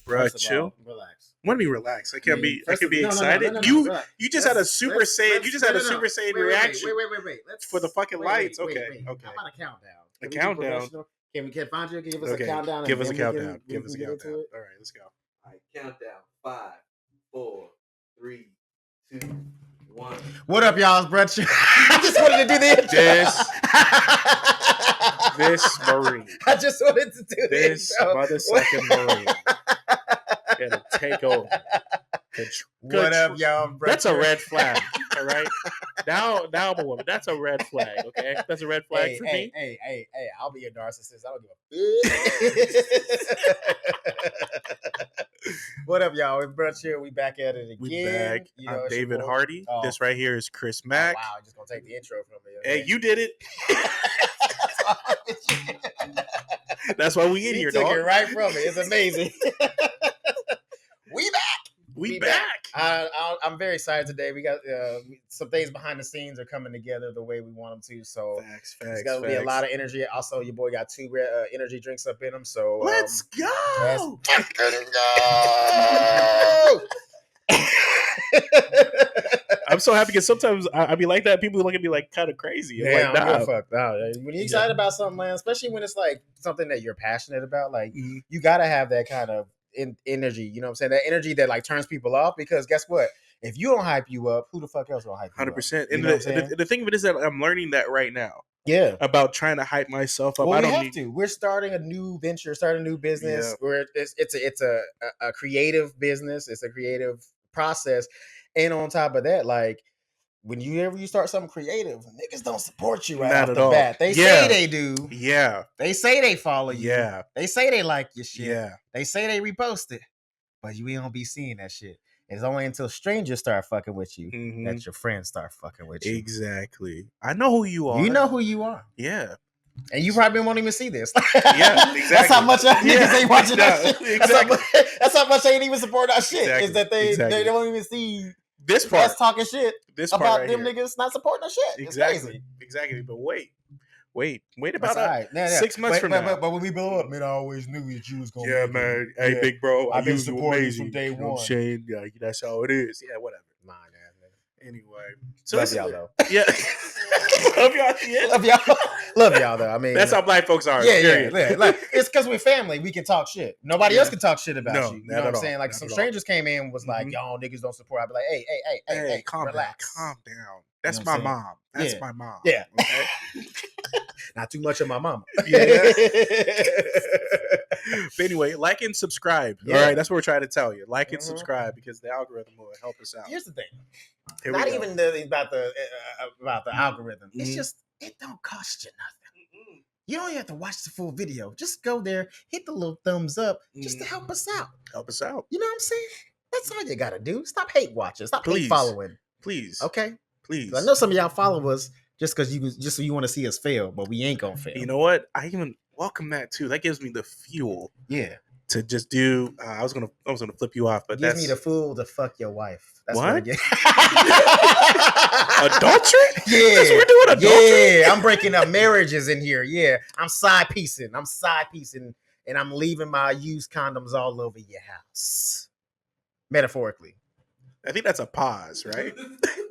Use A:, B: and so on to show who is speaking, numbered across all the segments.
A: Bruh, chill.
B: Relax.
A: Want me relax? I can be
B: No,
A: excited.
B: no,
A: You
B: relax.
A: just had a Super Saiyan. You just had a Super Saiyan reaction.
B: Wait.
A: For the fucking lights. Okay.
B: How about a countdown?
A: A countdown.
B: Can we find you? Can you give us a countdown?
A: Give us a countdown. Give us a countdown. All right, let's go.
C: All right, countdown. 5, 4, 3, 2, 1.
B: What up, y'all? It's Brett. I just wanted to do the intro.
A: This Marine.
B: I just wanted to do
A: this motherfucking Marine. Gotta take over.
B: What up, y'all?
A: That's a red flag. All right. Now I'm a woman. That's a red flag. Okay, that's a red flag for me.
B: Hey! I'll be a narcissist. I don't give a. What up, y'all? It's Brett here. We back at it again.
A: We back.
B: You know,
A: I'm David Hardy. Oh. This right here is Chris Mack.
B: Oh, wow, I'm just gonna take the intro from me.
A: Okay? Hey, you did it. That's why we in here,
B: took
A: dog.
B: It right from me. It's amazing. We back.
A: We back.
B: I'm very excited today. We got some things behind the scenes are coming together the way we want them to. So there's got to be a lot of energy. Also, your boy got 2 energy drinks up in him. So
A: let's go.
B: Let's go.
A: I'm so happy because sometimes I be like that. People look at me like kind of crazy. I'm like,
B: nah. Fuck. Nah. When you're excited about something, man, especially when it's like something that you're passionate about, like you gotta have that kind of energy. You know what I'm saying? That energy that like turns people off. Because guess what? If you don't hype you up, who the fuck else will hype you
A: 100%.
B: up?
A: And the thing of it is that I'm learning that right now.
B: Yeah.
A: About trying to hype myself up.
B: Well, we have to. We're starting a new venture, starting a new business. Yeah. Where it's a creative business. It's a creative process. And on top of that, like whenever you start something creative, niggas don't support you right off the bat. They say they do.
A: Yeah.
B: They say they follow you.
A: Yeah.
B: They say they like your shit.
A: Yeah.
B: They say they repost it. But you ain't gonna be seeing that shit. It's only until strangers start fucking with you that your friends start fucking with you.
A: Exactly. I know who you are.
B: You know who you are.
A: Yeah.
B: And you probably won't even see this.
A: Yeah, exactly.
B: That's how much niggas ain't watching that shit.
A: Exactly.
B: That's how much they ain't even support our shit.
A: Exactly.
B: Is that they don't even see
A: this part.
B: Us talking shit about
A: right
B: them
A: here.
B: Niggas not supporting our shit.
A: Exactly.
B: It's crazy.
A: Exactly. But wait about
B: right.
A: 6 months from now.
B: But when we blow up, man, I always knew that you was gonna.
A: Yeah, man. Hey, big bro,
B: I've been supporting from day one.
A: You know what I'm saying? Yeah, that's how it is. Yeah, whatever.
B: Mine, man.
A: Anyway, so
B: love y'all though.
A: Yeah, love y'all. Yeah.
B: Love y'all though. I mean,
A: that's how black folks are.
B: Yeah. Like it's because we're family. We can talk shit. Nobody else can talk shit about you. You know what I'm saying? Like some strangers came in and was like, "Y'all niggas don't support." I'd be like, "Hey,
A: calm
B: relax,
A: down. That's my mom. That's my mom.
B: Yeah.
A: Okay?
B: Not too much of my mama.
A: Yeah. But anyway, like and subscribe. Yeah. All right, that's what we're trying to tell you. Like and subscribe because the algorithm will help us out.
B: Here's the thing.
A: Here
B: Not even about the algorithm. It's just it don't cost you nothing. You don't have to watch the full video. Just go there, hit the little thumbs up, just to help us out.
A: Help us out.
B: You know what I'm saying? That's all you gotta do. Stop hate watching. Stop hate following.
A: Please.
B: Okay.
A: Please.
B: I know some of y'all follow us just so you want to see us fail, but we ain't gonna fail.
A: You know what? I even welcome that too. That gives me the fuel.
B: Yeah.
A: To just do. I was gonna flip you off, but
B: gives me the fuel to fuck your wife. That's
A: what?
B: Adultery?
A: Yeah. That's what we're doing. Adultery.
B: Yeah. I'm breaking up marriages in here. Yeah. I'm side piecing, and I'm leaving my used condoms all over your house. Metaphorically.
A: I think that's a pause, right?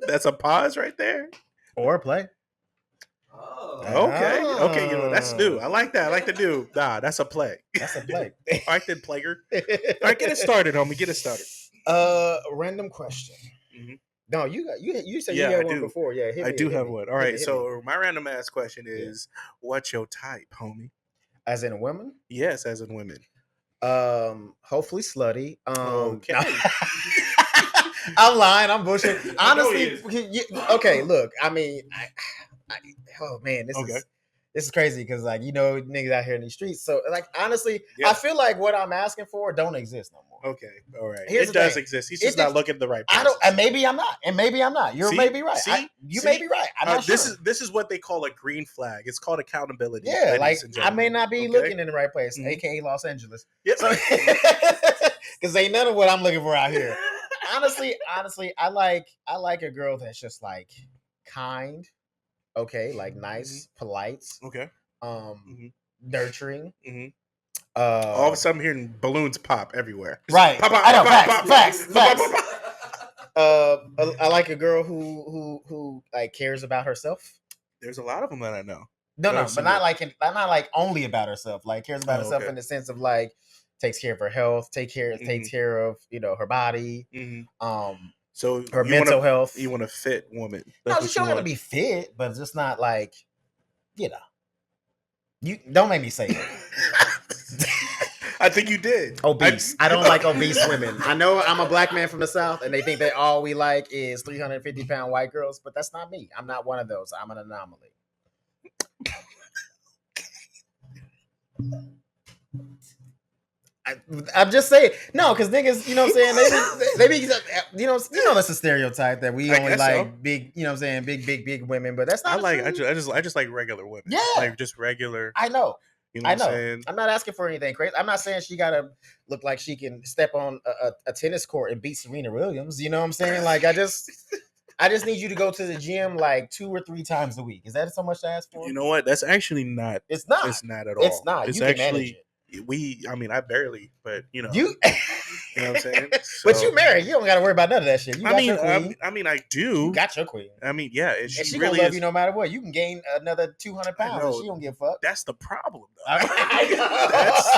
A: That's a pause right there.
B: Or a play.
A: Oh. Okay. You know, that's new. I like that. I like the new. Nah, that's a play.
B: That's a play.
A: All right, then, player. All right, get it started, homie. Get it started.
B: Random question. No, you said you
A: I
B: had one
A: do.
B: before. Yeah,
A: I do have one. All right, so my random ass question is, what's your type, homie?
B: As in women?
A: Yes, as in women.
B: Hopefully slutty.
A: Okay.
B: I'm lying. I'm bullshit. Honestly, okay. Look, I mean, oh man, this is crazy because like niggas out here in these streets. So like honestly, I feel like what I'm asking for don't exist no more.
A: Okay, all right.
B: It
A: does exist. He's just not looking at the right places.
B: And maybe I'm not. You're maybe right. You may be right. I'm not sure.
A: This is what they call a green flag. It's called accountability.
B: Yeah, like I may not be looking in the right place, aka Los Angeles.
A: Yep.
B: So, Because ain't none of what I'm looking for out here. Honestly, I like a girl that's just like kind, okay, like nice, polite,
A: Okay.
B: nurturing.
A: All of a sudden, I'm hearing balloons pop everywhere.
B: Right.
A: Pop, pop,
B: I know.
A: pop,
B: Facts.
A: pop, pop, pop,
B: Facts.
A: pop.
B: I like a girl who like cares about herself.
A: There's a lot of them that I know.
B: No, but not like only about herself. Like cares about herself
A: okay.
B: in the sense of like takes care of her health, takes care of her body,
A: so
B: her mental health.
A: You want a fit woman?
B: No, she's not gonna be fit, but just not like you don't make me say it.
A: I think you did.
B: Obese. I don't like obese women. I know I'm a black man from the South, and they think that all we like is 350-pound white girls, but that's not me. I'm not one of those. I'm an anomaly. I'm just saying, no, because niggas, you know what I'm saying? They be, you know, that's a stereotype that we only like big, you know what I'm saying, big women, but that's not.
A: I just like regular women.
B: Yeah,
A: like just regular.
B: I know.
A: You know what I'm saying?
B: I'm not asking for anything crazy. I'm not saying she gotta look like she can step on a tennis court and beat Serena Williams. You know what I'm saying? Like I just need you to go to the gym like 2 or 3 times a week. Is that so much to ask for?
A: You know what? That's actually not.
B: It's not.
A: It's not at all.
B: It's not.
A: It's
B: you
A: actually,
B: can manage it.
A: I mean, I barely, but you know.
B: You
A: know what I'm saying? So,
B: but you married. You don't got to worry about none of that shit. You got your queen.
A: I do.
B: You got your queen.
A: I mean, yeah. And
B: she
A: really
B: gonna love you no matter what. You can gain another 200 pounds and she don't give a fuck.
A: That's the problem, though. That's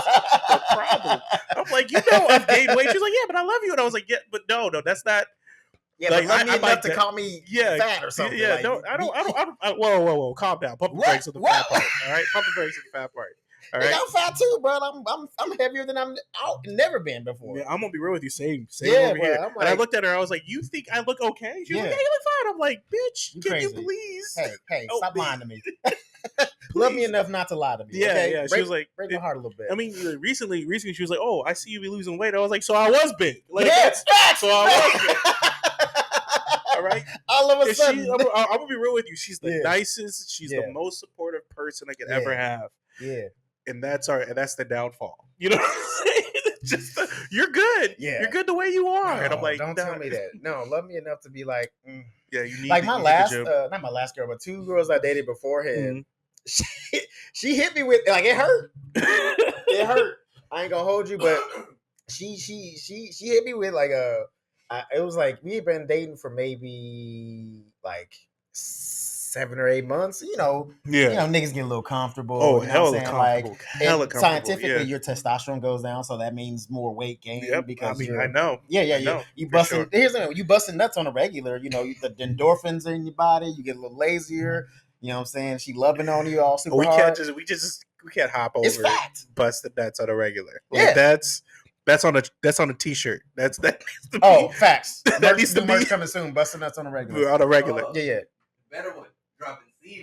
A: the problem. I'm like, I've gained weight. She's like, yeah, but I love you. And I was like, yeah, but no, that's not.
B: Yeah, like, but love me enough to call me fat or something.
A: Yeah, like, I don't. Whoa, calm down. Pump the brakes on the fat part. All right, pump the brakes on the fat part. All right.
B: I'm fat too, bro. I'm heavier than I've never been before.
A: Yeah, I'm gonna be real with you. Same
B: yeah,
A: over
B: bro,
A: here.
B: Like,
A: and I looked at her. I was like, "You think I look okay?" She was like, "Yeah, you look fine." I'm like, "Bitch, can
B: crazy.
A: you please?"
B: Hey, stop lying to me. Love me enough not to lie to me.
A: Yeah,
B: okay?
A: yeah. She was like,
B: break my heart a little bit.
A: I mean, recently, she was like, "Oh, I see you be losing weight." I was like, "So I was big." Like,
B: yes,
A: so I was big. All right.
B: All of a sudden,
A: I'm gonna be real with you. She's the nicest. She's the most supportive person I could ever have.
B: Yeah.
A: And that's the downfall. You know what I'm saying? You're good. Yeah. You're good the way you are.
B: No,
A: and I'm like,
B: don't tell me that. No, love me enough to be like,
A: yeah, you need
B: like my last, not my last girl, but 2 girls I dated beforehand. She hit me with like it hurt. It hurt. I ain't gonna hold you, but she hit me with like it was like we had been dating for maybe like 7 or 8 months. You know, niggas get a little comfortable.
A: Oh,
B: you know
A: hella
B: what I'm saying?
A: comfortable.
B: Like,
A: hella comfortable.
B: Scientifically, your testosterone goes down, so that means more weight gain.
A: Yep.
B: Because
A: I know.
B: Yeah. You busting. Here's the thing: you busting nuts on a regular. You know, the endorphins in your body. You get a little lazier. You know what I'm saying? She loving on you all super hard.
A: We can't hop over.
B: It's fact.
A: Busted nuts on a regular. Like, that's on a t-shirt. That's
B: facts.
A: That needs to be
B: merch coming soon. Busting nuts on a regular.
A: On a regular.
B: Yeah.
C: Better one.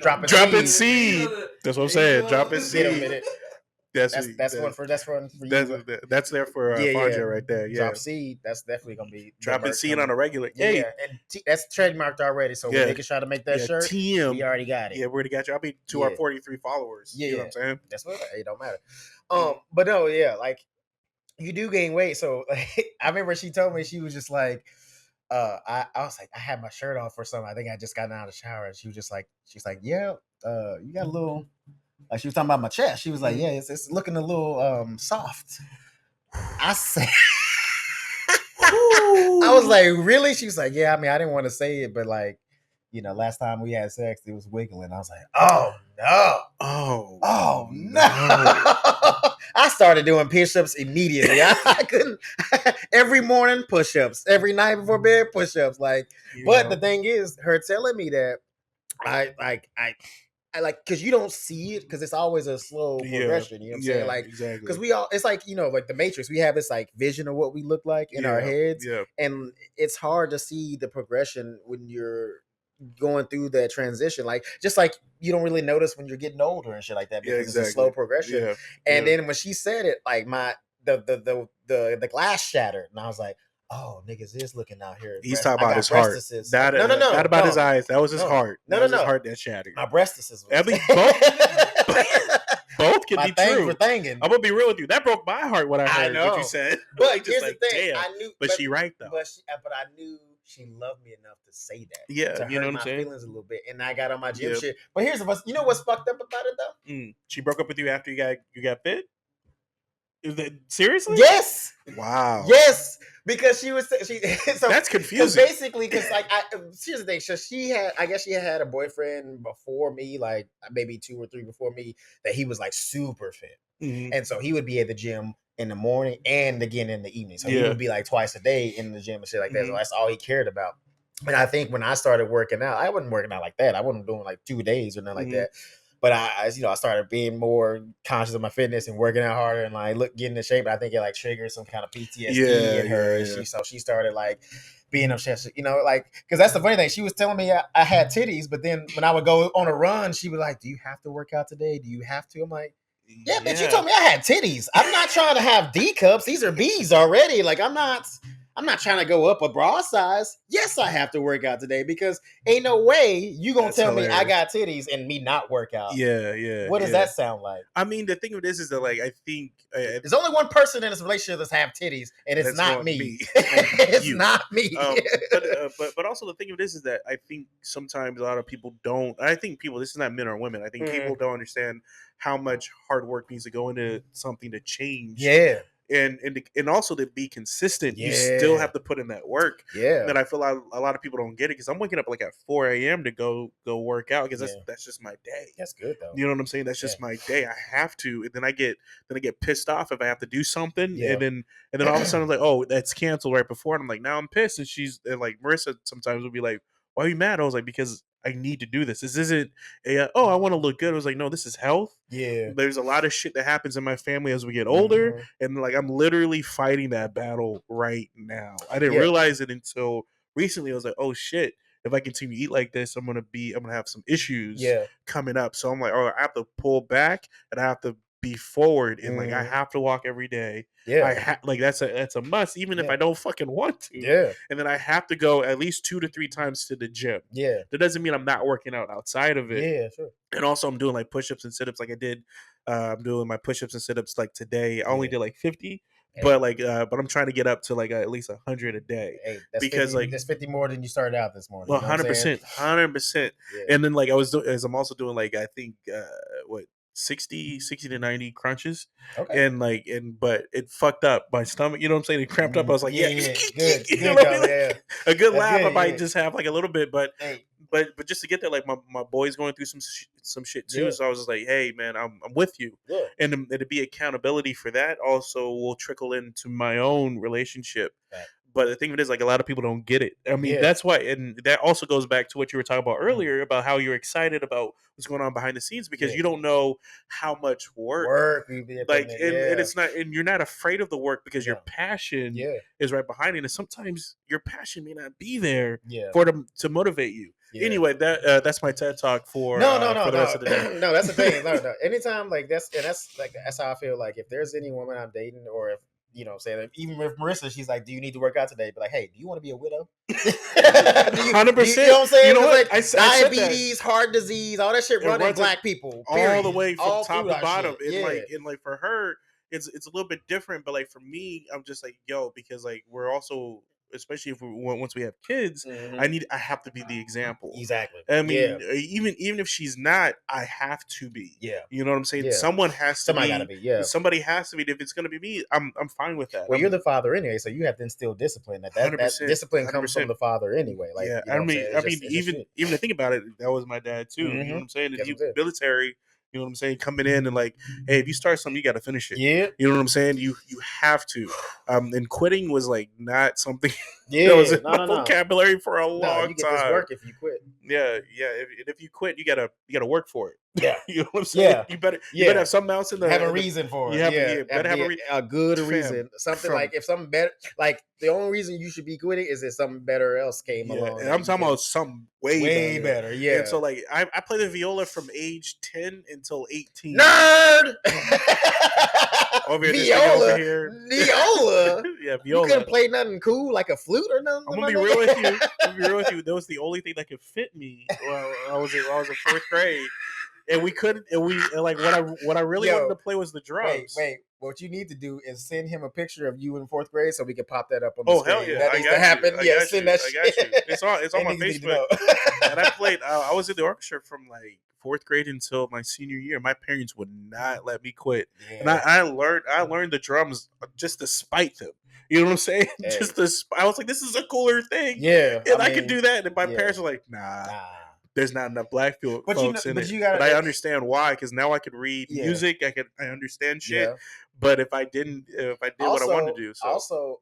A: Dropping seed. That's what I'm saying. Dropping seed. That's for you. That's there for Fonja right there. Yeah.
B: Drop seed. That's definitely gonna be
A: dropping seed on a regular.
B: Yeah, and that's trademarked already. So when niggas try to make that shirt,
A: TM,
B: we already got it.
A: Yeah, we already got you. I'll be to our 43 followers.
B: Yeah,
A: you know what I'm saying?
B: That's what it don't matter. But no, like you do gain weight. So like, I remember she told me she was just like, I was like, I had my shirt off or something. I think I just got out of the shower, and she was just like, she's like, yeah, you got a little. Like she was talking about my chest. She was like, yeah, it's looking a little soft. I said, I was like, really? She was like, yeah, I mean, I didn't want to say it, but like, you know, last time we had sex, it was wiggling. I was like, oh no. Oh no. I started doing push-ups immediately. I couldn't every morning push-ups, every night before bed push-ups. Like, but the thing is, her telling me that I like, because you don't see it, because it's always a slow progression. You know what I'm saying? Like,
A: exactly.
B: Because we all, it's like, you know, like the Matrix, we have this like vision of what we look like in our heads. Yeah. And it's hard to see the progression when you're going through that transition. Like, just like you don't really notice when you're getting older and shit like that, because it's a slow progression. Yeah. And then when she said it, like the glass shattered, and I was like, oh, niggas is looking out here.
A: He's talking about his heart. Not about his eyes. That was his heart. His heart that shattered.
B: My breastises.
A: At least both both can be true. I'm gonna be real with you. That broke my heart when I heard what you said.
B: But here's the thing. Damn. I knew,
A: but she right though.
B: But I knew she loved me enough to say that.
A: Yeah,
B: to
A: you know
B: hurt
A: what I'm saying?
B: Feelings a little bit, and I got on my gym shit. But here's the you know what's fucked up about it though?
A: She broke up with you after you got fit. Is that seriously?
B: Yes.
A: Wow.
B: Yes, because so
A: that's confusing.
B: Basically, because like here's the thing. So I guess she had a boyfriend before me, like maybe 2 or 3 before me, that he was like super fit, and so he would be at the gym in the morning and again in the evening. So he would be like twice a day in the gym and shit like that. So that's all he cared about. And I think when I started working out, I wasn't working out like that. I wasn't doing like 2 days or nothing like that. But I started being more conscious of my fitness and working out harder and like getting in shape. I think it like triggered some kind of PTSD in her. Yeah. So she started like being obsessed, like, because that's the funny thing. She was telling me I had titties, but then when I would go on a run, she was like, "Do you have to work out today? Do you have to?" I'm like, "Yeah, bitch, you told me I had titties. I'm not trying to have D cups. These are B's already. Like, I'm not trying to go up a bra size. Yes, I have to work out today because ain't no way you gonna tell me I got titties and me not work out."
A: Yeah.
B: What does that sound like?
A: I mean, the thing of this is that, like, I think
B: there's only one person in this relationship that's have titties, and it's not me. It's not me.
A: But also the thing of this is that I think sometimes a lot of people don't. I think people. This is not men or women. I think people don't understand how much hard work needs to go into something to change.
B: Yeah.
A: And also to be consistent, you still have to put in that work.
B: Yeah.
A: And I feel like a lot of people don't get it because I'm waking up like at 4 a.m. to go work out because that's just my day.
B: That's good though.
A: You know what I'm saying? That's just my day. I have to, and then I get pissed off if I have to do something, and then all of a sudden I'm like, oh, that's canceled right before, and I'm like, now I'm pissed, and like Marissa sometimes will be like, why are you mad? I was like, because I need to do this. This isn't I want to look good. I was like, no, this is health.
B: Yeah.
A: There's a lot of shit that happens in my family as we get older. And like, I'm literally fighting that battle right now. I didn't realize it until recently. I was like, oh shit, if I continue to eat like this, I'm going to have some issues coming up. So I'm like, oh, I have to pull back and I have to be forward. And like, I have to walk every day.
B: Yeah.
A: Like that's a must, even if I don't fucking want to.
B: Yeah.
A: And then I have to go at least 2 to 3 times to the gym.
B: Yeah.
A: That doesn't mean I'm not working out outside of it.
B: Yeah, sure.
A: And also I'm doing like push-ups and sit-ups like I did. I'm doing my push-ups and sit-ups like today. I only did like 50. But like, but I'm trying to get up to like at least 100 a day.
B: Hey, that's
A: because
B: 50, like that's 50 more than you started out this morning.
A: Well, 100%. And then like I'm also doing like, I think 60 to 90 crunches.
B: Okay.
A: But it fucked up my stomach. You know what I'm saying? It cramped up. I was like,
B: good.
A: A good laugh. I might just have like a little bit, but just to get there, like my boy's going through some shit too. So I was just like, hey man, I'm with you.
B: Yeah.
A: And to be accountability for that also will trickle into my own relationship.
B: Right.
A: But the thing of it is, like, a lot of people don't get it. I mean, that's why, and that also goes back to what you were talking about earlier about how you're excited about what's going on behind the scenes because you don't know how much work like, and it's not, and you're not afraid of the work because your passion is right behind it. And sometimes your passion may not be there for them to motivate you. Yeah. Anyway, that's my TED talk for the rest of the day.
B: No, that's the thing. No. Anytime like that's how I feel. Like if there's any woman I'm dating, or if saying even with Marissa, she's like, "Do you need to work out today?" But like, hey, do you want to be a widow?
A: 100%.
B: You know what I'm saying?
A: You know what?
B: Like diabetes, heart disease, all that shit running Black people,
A: all the way from top to bottom.
B: And
A: like for her, it's a little bit different. But like for me, I'm just like, yo, because like we're also, especially once we have kids, I have to be the example.
B: Exactly.
A: I mean, even if she's not, I have to be.
B: Yeah.
A: You know what I'm saying?
B: Yeah.
A: Somebody gotta be. Yeah. Somebody has to be. If it's gonna be me, I'm fine with that.
B: Well, you're the father anyway, so you have to instill discipline. That discipline comes from the father anyway. Like,
A: yeah. I mean, even to think about it, that was my dad too. You know what I'm saying? If you military. You know what I'm saying? Coming in and like, hey, if you start something, you got to finish it.
B: Yeah.
A: You know what I'm saying? You have to. And quitting was like not something
B: that
A: was in my vocabulary for a long time.
B: You get this work if you quit.
A: Yeah. If you quit, you gotta work for it.
B: Yeah.
A: You know what I'm saying?
B: Yeah.
A: You better have something else in the
B: have a reason for it.
A: You better have
B: a good reason. Something like if something better, like the only reason you should be quitting is if something better else came along.
A: And I'm talking about something way
B: better. Yeah.
A: And so like I played the viola from age 10 until 18.
B: Nerd.
A: Over
B: Viola.
A: Yeah, viola.
B: You couldn't play nothing cool like a flute or nothing.
A: I'm gonna be real with you. That was the only thing that could fit me. Well, I was in 4th grade. and we couldn't. And like what I really wanted to play was the drums.
B: Wait. What you need to do is send him a picture of you in 4th grade so we can pop that up on the
A: Oh
B: screen.
A: hell yeah,
B: That needs to happen. Yeah, send that shit.
A: I got you. It's on my Facebook. And I played. I was in the orchestra from like 4th grade until my senior year. My parents would not let me quit, and I learned the drums just to spite them. You know what I'm saying?
B: Hey.
A: I was like, this is a cooler thing.
B: Yeah,
A: and I could do that. And my parents were like, nah. There's not enough black folks in it. But I understand why, because now I can read music. I understand shit. But if I did what I wanted to do, so
B: also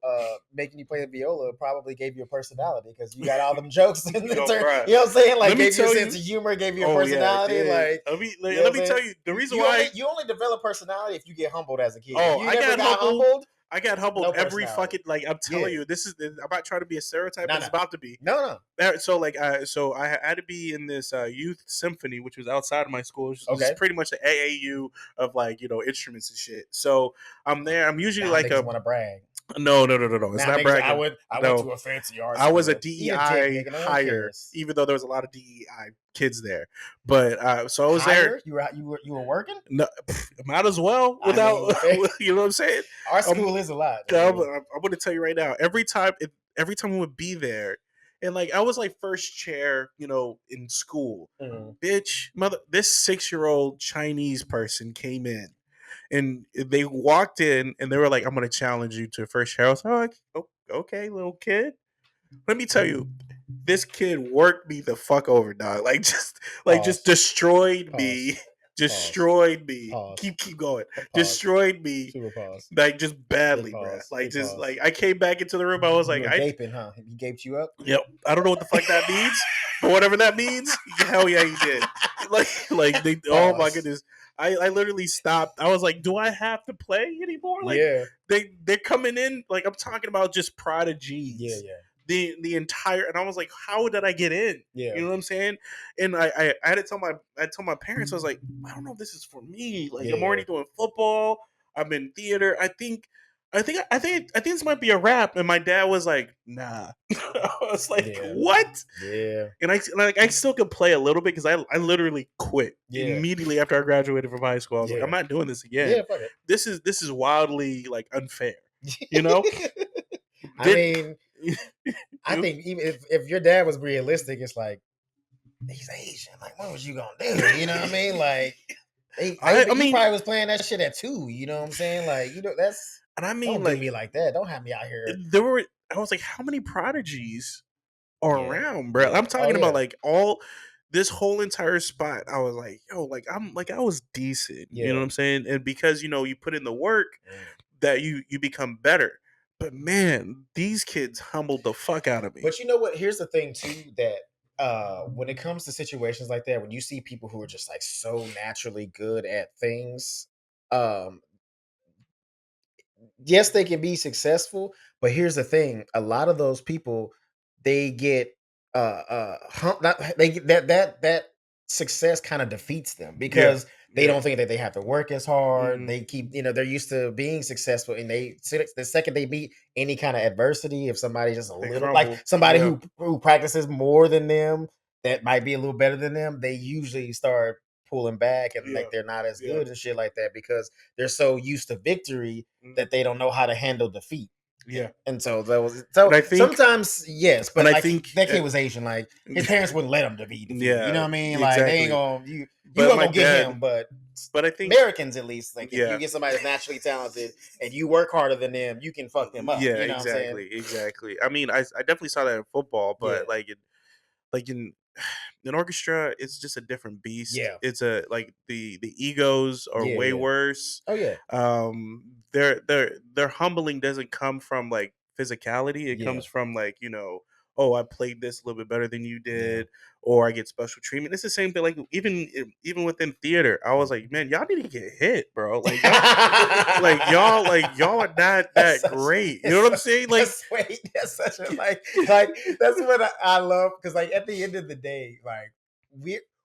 B: making you play the viola probably gave you a personality because you got all them jokes. You know what I'm saying? Like gave you a sense of humor, gave you a personality.
A: Let me tell you the reason why
B: you only develop personality if you get humbled as a kid.
A: Oh,
B: you never got humbled.
A: I got humbled every fucking I'm telling you, I'm not trying to be a stereotype, but it's about to be.
B: No.
A: So I had to be in this youth symphony, which was outside of my school. It's pretty much the AAU of instruments and shit. So I'm there. I'm usually want
B: to brag.
A: No. It's not bragging.
B: I went to a fancy art school.
A: I was a DEI hire, even though there was a lot of DEI kids there. But so I was there.
B: You were working?
A: No, might as well without you know what I'm saying.
B: Our school is a lot.
A: I'm going to tell you right now. Every time we would be there, and I was first chair, in school. Bitch, this 6-year-old Chinese person came in. And they walked in and they were like, I'm going to challenge you to first chair. I was like, oh, okay, little kid. Let me tell you, this kid worked me the fuck over, dog. Just destroyed me. Destroyed me. Keep going. Destroyed me. Just badly, bro. I came back into the room. I was like,
B: gaping, huh? He gaped you up?
A: Yep. I don't know what the fuck that means, but whatever that means, hell yeah, he did. Oh my goodness. I literally stopped. I was like, do I have to play anymore? They're coming in, I'm talking about just prodigies.
B: Yeah.
A: The entire, and I was like, how did I get in?
B: Yeah.
A: You know what I'm saying? And I had to tell my parents, I was like, I don't know if this is for me. I'm already doing football. I'm in theater. I think this might be a rap. And my dad was like, nah. I was like, what?
B: Yeah.
A: And I still could play a little bit because I literally quit immediately after I graduated from high school. I was like, I'm not doing this again.
B: Yeah, fuck it.
A: This is wildly unfair. You know?
B: I think even if your dad was realistic, it's like, he's Asian. What was you gonna do? You know what I mean? He probably was playing that shit at 2. You know what I'm saying? That's.
A: And I mean,
B: don't do me like that. Don't have me out here.
A: I was like, how many prodigies are around, bro? I'm talking about all this whole entire spot. I was like, yo, I was decent. You know what I'm saying? And because you put in the work, that you become better. But man, these kids humbled the fuck out of me.
B: But you know what? Here's the thing too, that when it comes to situations like that, when you see people who are just so naturally good at things, yes, they can be successful, but here's the thing: a lot of those people, they get that success kind of defeats them because they don't think that they have to work as hard. Mm-hmm. They keep, they're used to being successful, and the second they meet any kind of adversity, if somebody's just a little somebody who practices more than them, that might be a little better than them, they usually start pulling back and they're not as good and shit like that because they're so used to victory that they don't know how to handle defeat.
A: Yeah,
B: and so I think, sometimes yes, but I think that kid was Asian. His parents wouldn't let him defeat. Yeah, you know what I mean? Exactly. They ain't gonna you gonna get him, but I think Americans at least if you get somebody that's naturally talented and you work harder than them, you can fuck them up.
A: Yeah,
B: you know
A: exactly. I mean, I definitely saw that in football, but in orchestra, it's just a different beast.
B: Yeah,
A: it's the egos are way worse.
B: Oh yeah.
A: Their humbling doesn't come from physicality. It comes from oh, I played this a little bit better than you did, or I get special treatment. It's the same thing. Even within theater, I was like, man, y'all need to get hit, bro. Y'all are not that great. You know what I'm saying?
B: That's such a that's what I love because at the end of the day,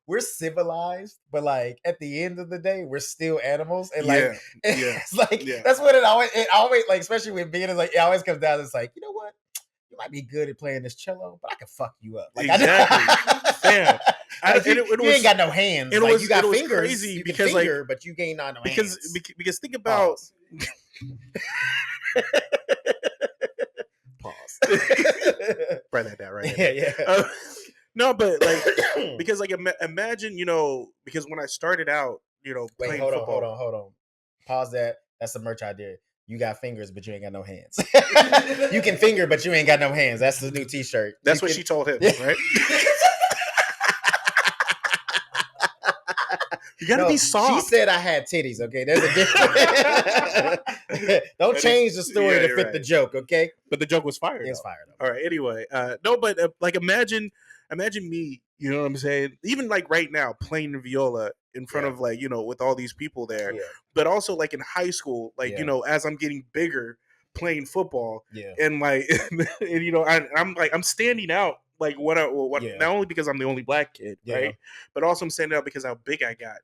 B: we're civilized, but at the end of the day, we're still animals, and it's that's what it always especially with being it always comes down. It's you know what? You might be good at playing this cello, but I can fuck you up.
A: Exactly. Damn.
B: Like you ain't got no hands. Like you got fingers.
A: Crazy
B: you
A: because
B: can finger, but you ain't got no hands.
A: Because think about.
B: Pause.
A: Write that down right
B: now. Yeah.
A: No, but like because like imagine, because when I started out, playing football.
B: Hold on. Pause that. That's the merch idea. You got fingers, but you ain't got no hands. You can finger, but you ain't got no hands. That's the new T-shirt.
A: That's what she told him, right? You gotta be soft.
B: She said I had titties. Okay, there's a difference. Don't change the story to fit the joke. Okay,
A: but the joke was fired.
B: It was fired.
A: All right. Anyway, no, but like imagine me. You know what I'm saying? Even like right now, playing viola in front of like with all these people there, but also like in high school, like as I'm getting bigger, playing football, and like and I'm standing out. Like what not only because I'm the only black kid, right? But also I'm standing out because how big I got.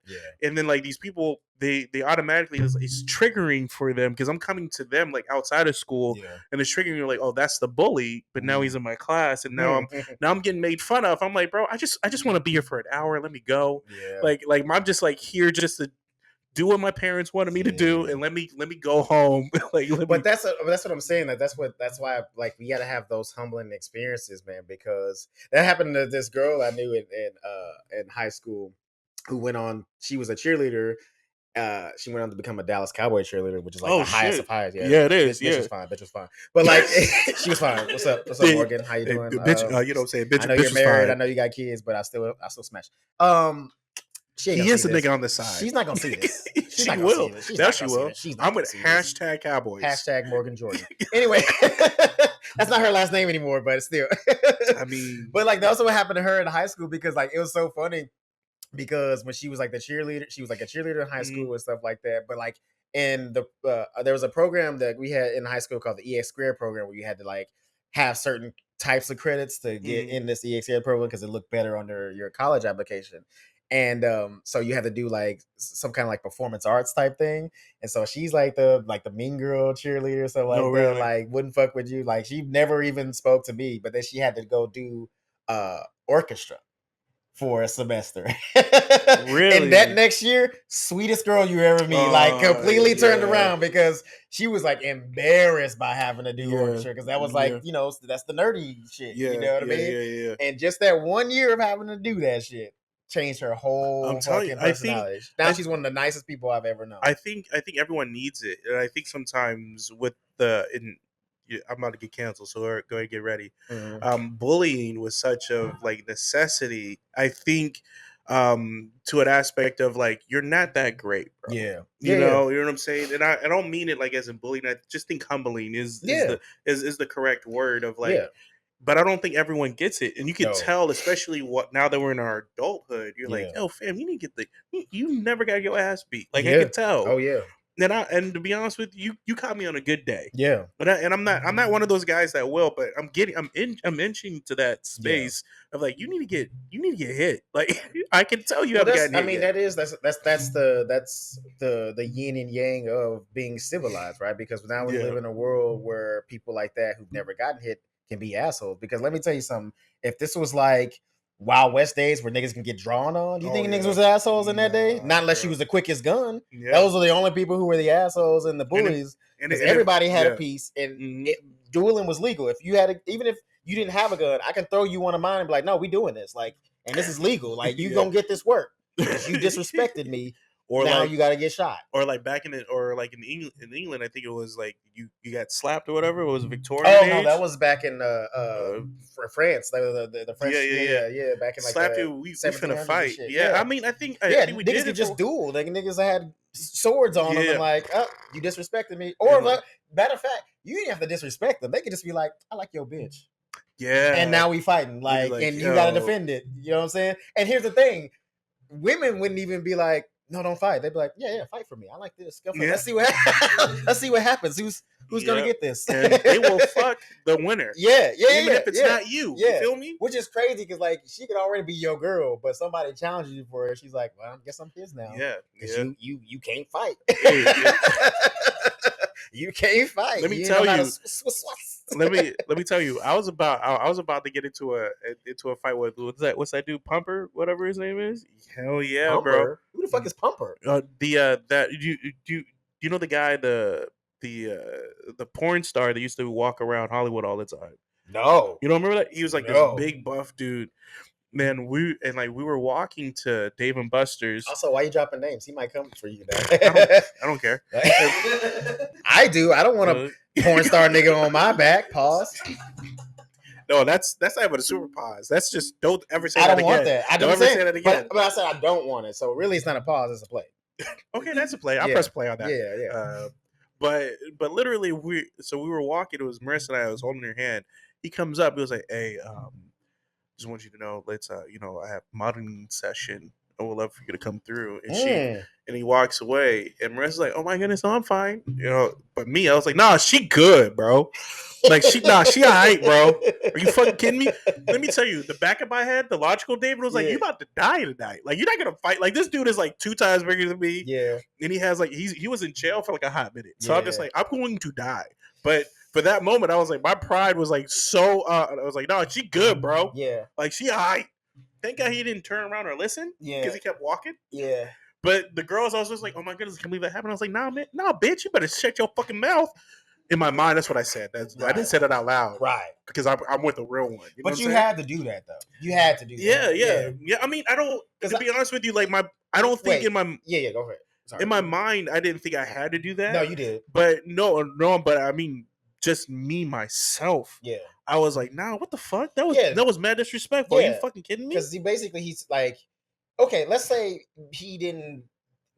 A: And then like these people, they automatically it's triggering for them because I'm coming to them like outside of school, and it's triggering you like, oh, that's the bully, but now he's in my class, and now I'm getting made fun of. I'm like, bro, I just want to be here for an hour. Let me go. Like I'm just like here just to do what my parents wanted me to do, and let me go home.
B: That's what I'm saying. That's why like we got to have those humbling experiences, man. Because that happened to this girl I knew in high school, who went on. She was a cheerleader. She went on to become a Dallas Cowboy cheerleader, which is like the highest of highs. Yeah,
A: it is.
B: Bitch was fine. Bitch was fine. But like, she was fine. What's up, Morgan? How you doing?
A: Bitch, you know what I'm saying? Bitch,
B: I know you're married. I know you got kids, but I still smash.
A: He is a nigga on the side.
B: She's not gonna see this.
A: She will. Now she will. I'm with hashtag Cowboys.
B: Hashtag Morgan Jordan. Anyway, that's not her last name anymore, but still.
A: I mean,
B: but like that's what happened to her in high school because like it was so funny because when she was like the cheerleader, she was like a cheerleader in high school and stuff like that. But like in the there was a program that we had in high school called the EX Squared program where you had to like have certain types of credits to get in this EX Squared program because it looked better under your college application. And so you have to do like some kind of like performance arts type thing. And so she's like the mean girl cheerleader, so like that, like wouldn't fuck with you. Like she never even spoke to me, but then she had to go do orchestra for a semester.
A: Really?
B: And that next year, sweetest girl you ever meet, like completely turned around because she was like embarrassed by having to do orchestra because that was like, that's the nerdy shit. You know what I mean?
A: Yeah.
B: And just that 1 year of having to do that shit changed her whole fucking personality. Now she's one of the nicest people I've ever known.
A: I think everyone needs it, and I think sometimes with I'm about to get canceled, so go ahead and get ready. Bullying was such a like necessity. I think to an aspect of like you're not that great, bro. You know what I'm saying, and I don't mean it like as in bullying. I just think humbling is the correct word of like. But I don't think everyone gets it, and you can tell, especially now that we're in our adulthood. You're like, "Yo, fam, you need to get you never got your ass beat." Like I can tell.
B: Oh yeah.
A: And to be honest with you, you caught me on a good day.
B: Yeah.
A: But I'm not one of those guys that will. But I'm inching to that space of like you need to get hit. Like I can tell you haven't gotten hit.
B: I mean,
A: yet.
B: that's the yin and yang of being civilized, right? Because now we live in a world where people like that who've never gotten hit can be assholes. Because let me tell you something. If this was like Wild West days where niggas can get drawn on, do you think niggas was assholes in that day? Not unless she was the quickest gun. Those are the only people who were the assholes and the bullies. Because everybody had a piece, and dueling was legal. If you had even if you didn't have a gun, I can throw you one of mine and be like, no, we doing this. Like, and this is legal. Like, you gonna get this work. Because you disrespected me. Or now you got to get shot.
A: Or like back in England, I think it was like you got slapped or whatever. It was Victorian.
B: Oh no, that was back in France. The French, back in like
A: slapped you. We finna fight. I mean, I think we
B: niggas
A: did
B: could just duel. Like niggas had swords on them and like, oh, you disrespected me. Or matter of fact, you didn't have to disrespect them. They could just be like, I like your bitch.
A: Yeah.
B: And now we fighting. Like and you gotta defend it. You know what I'm saying? And here's the thing. Women wouldn't even be like, no, don't fight. They'd be like, yeah, fight for me. I like this. Go for it. Let's see what let's see what happens. Who's gonna get this?
A: And they will fuck the winner.
B: Even
A: if it's not you. You feel me?
B: Which is crazy because like she could already be your girl, but somebody challenges you for it. She's like, well, I guess I'm his now.
A: Yeah.
B: You can't fight. You can't fight.
A: Let me
B: you
A: tell you. Let me tell you. I was about to get into a fight with what's that dude Pumper, whatever his name is. Hell yeah,
B: Pumper?
A: bro.
B: Who the fuck is Pumper?
A: That you know the guy the porn star that used to walk around Hollywood all the time.
B: No.
A: You don't remember that? He was like this
B: No.
A: big buff dude. Man, we were walking to Dave and Buster's.
B: Also, why you dropping names? He might come for you now.
A: I don't care.
B: I do. I don't want a porn star nigga on my back. Pause.
A: No, that's not even a super pause. That's just don't ever say
B: I
A: that
B: don't
A: again.
B: want that. I
A: don't ever say that again.
B: But I said I don't want it. So really, it's not a pause. It's a play.
A: Okay, that's a play. I'll press play on that.
B: Yeah.
A: But literally, we were walking. It was Marissa and I was holding her hand. He comes up. He was like, "Hey, just want you to know, let's I have modeling session. I would love for you to come through." And he walks away, and Marissa's like, "Oh my goodness, no, I'm fine." But me, I was like, "Nah, she good, bro. Like she alright, bro. Are you fucking kidding me?" Let me tell you, the back of my head, the logical David was like, "You about to die tonight. Like you're not gonna fight. Like this dude is like 2 times bigger than me.
B: Yeah.
A: And he has he was in jail for like a hot minute. So I'm just like, I'm going to die. But for that moment, I was like, my pride was like so. I was like, no, she good, bro.
B: Yeah.
A: Like she alright. Thank God he didn't turn around or listen.
B: Yeah.
A: Because he kept walking.
B: Yeah.
A: But the girls, I was just like, oh my goodness, I can't believe that happened. I was like, nah, man, nah, bitch, you better shut your fucking mouth. In my mind, that's what I said. Right. I didn't say that out loud.
B: Right.
A: Because I'm with the real one.
B: But you had to do that, though. You had to do that.
A: Yeah. I mean, I don't, to be honest with you, like I don't think in my.
B: Yeah, go for it. Sorry.
A: In my mind, I didn't think I had to do that.
B: No, you did.
A: But but I mean, just me, myself.
B: Yeah.
A: I was like, nah, what the fuck? That was mad disrespectful. Yeah. Are you fucking kidding me?
B: Because he's like, okay, let's say he didn't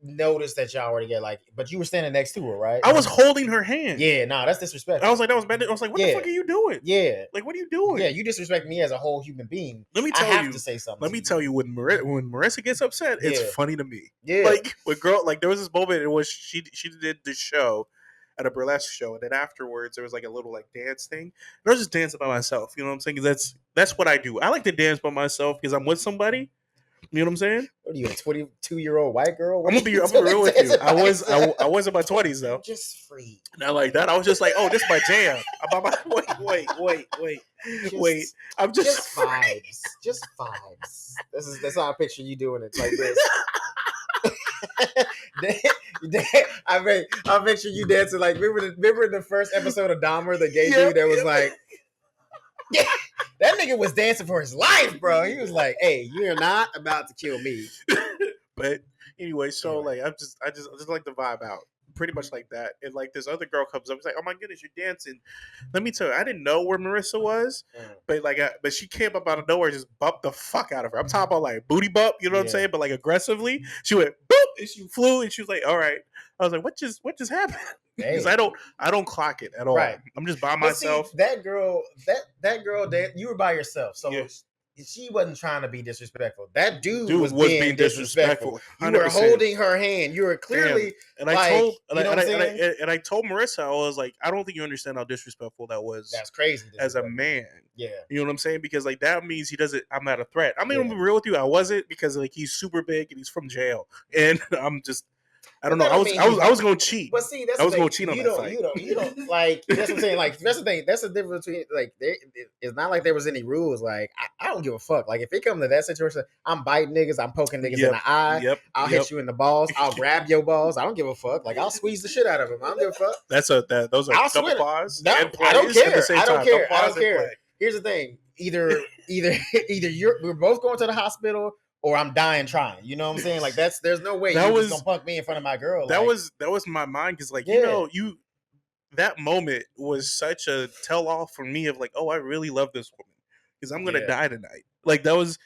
B: notice that y'all were together, like, but you were standing next to her, right?
A: I was holding her hand.
B: Yeah, nah, that's disrespectful.
A: I was like, that was bad. I was like, what the fuck are you doing?
B: Yeah.
A: Like, what are you doing?
B: Yeah, you disrespect me as a whole human being.
A: Let me tell
B: I have to say something.
A: Let me tell you, when Marissa gets upset, it's funny to me.
B: Yeah.
A: Like, there was this moment in which she did this show at a burlesque show, and then afterwards there was like a little like dance thing. And I was just dancing by myself. You know what I'm saying? Because that's what I do. I like to dance by myself because I'm with somebody. You know what I'm saying?
B: What are you, a 22-year-old white girl?
A: I'm gonna be real with you. I was in my 20s though.
B: Just free.
A: Not like that. I was just like, oh, this is my jam. Wait. I'm just
B: vibes. Just vibes. That's how I picture you doing it like this. I picture you dancing like remember in the first episode of Dahmer, the gay dude that was like, yeah, that nigga was dancing for his life, bro. He was like, "Hey, you're not about to kill me."
A: But anyway, so like I just like the vibe out, pretty much like that. And like this other girl comes up, it's like, "Oh my goodness, you're dancing." Let me tell you, I didn't know where Marissa was, but she came up out of nowhere, and just bumped the fuck out of her. I'm talking about like booty bump, you know what I'm saying? But like aggressively, she went boop, and she flew, and she was like, "All right." I was like, "What just happened?" Because I don't clock it at all. Right. I'm just by myself.
B: See, that girl, you were by yourself, so she wasn't trying to be disrespectful. That dude was being disrespectful. 100%. You were holding her hand. You were clearly,
A: and I told Marissa, I was like, I don't think you understand how disrespectful that was.
B: That's crazy.
A: As a man,
B: yeah,
A: you know what I'm saying? Because like that means he doesn't. I'm not a threat. I mean, I'm gonna be real with you. I wasn't, because like he's super big and he's from jail, and I'm just. I don't know. I was going to cheat.
B: But see, that's
A: I was going to cheat on that fight.
B: You don't like. That's what I'm saying. Like that's the thing. That's the difference between like. It's not like there was any rules. Like I don't give a fuck. Like if it comes to that situation, I'm biting niggas. I'm poking niggas in the eye. I'll hit you in the balls. I'll grab your balls. I don't give a fuck. Like I'll squeeze the shit out of him. I don't give a fuck.
A: Those are double pause.
B: No, I don't care. I don't care. Here's the thing. Either we're both going to the hospital, or I'm dying trying. You know what I'm saying? Like there's no way you're just gonna punk me in front of my girl.
A: That was my mind, because like that moment was such a tell off for me of like, oh, I really love this woman because I'm gonna die tonight. Like that was,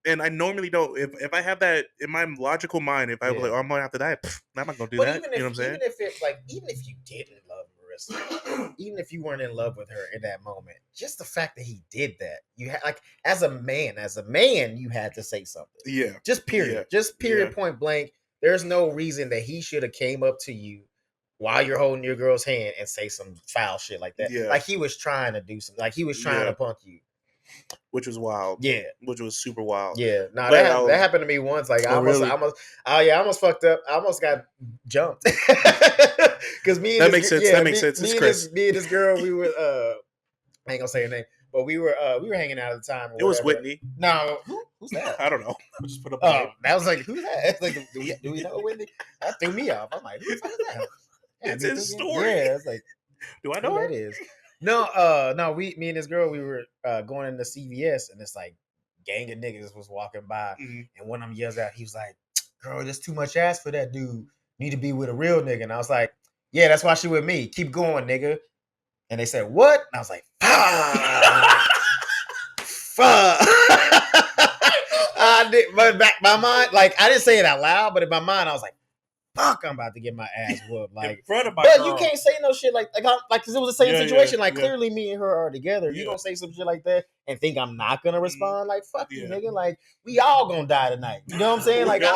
A: and I normally don't. If I have that in my logical mind, if I'm like, oh, I'm gonna have to die, I'm not gonna do that. You know what I'm saying?
B: Even if you didn't love Marissa, even if you weren't in love with her in that moment, just the fact that he did that, you had like as a man, you had to say something.
A: Yeah.
B: Just period. Just period. Point blank. There's no reason that he should have came up to you while you're holding your girl's hand and say some foul shit like that. Yeah. Like he was trying to do something. Like he was trying to punk you.
A: which was wild.
B: Yeah,
A: which was super wild.
B: Yeah, no, that happened to me once. Like I almost fucked up. I almost got jumped because me and
A: that makes sense. That makes sense. It's Chris.
B: Me and this girl, we were I ain't gonna say her name, but we were hanging out at the time. Or
A: it was Whitney.
B: No, who's that?
A: I don't know. I just put up.
B: That was like, who's that? It's like, do we know Whitney? That threw me off. I'm like, who the fuck is that?
A: It's his story.
B: Yeah, it's like,
A: do I know
B: who that is? No, me and this girl, we were going into CVS, and it's like gang of niggas was walking by, and one of them yells out, he was like, "Girl, there's too much ass for that dude. Need to be with a real nigga." And I was like, "Yeah, that's why she with me. Keep going, nigga." And they said, "What?" And I was like, "Fuck." I did, but back my mind, like I didn't say it out loud, but in my mind, I was like, "Fuck, I'm about to get my ass whooped." Like,
A: in front of my
B: but
A: girl.
B: you can't say no shit like because it was the same situation. Clearly, me and her are together. You don't say some shit like that and think I'm not gonna respond. Like, fuck you, nigga. Like, we all gonna die tonight. You know what I'm saying? Like, you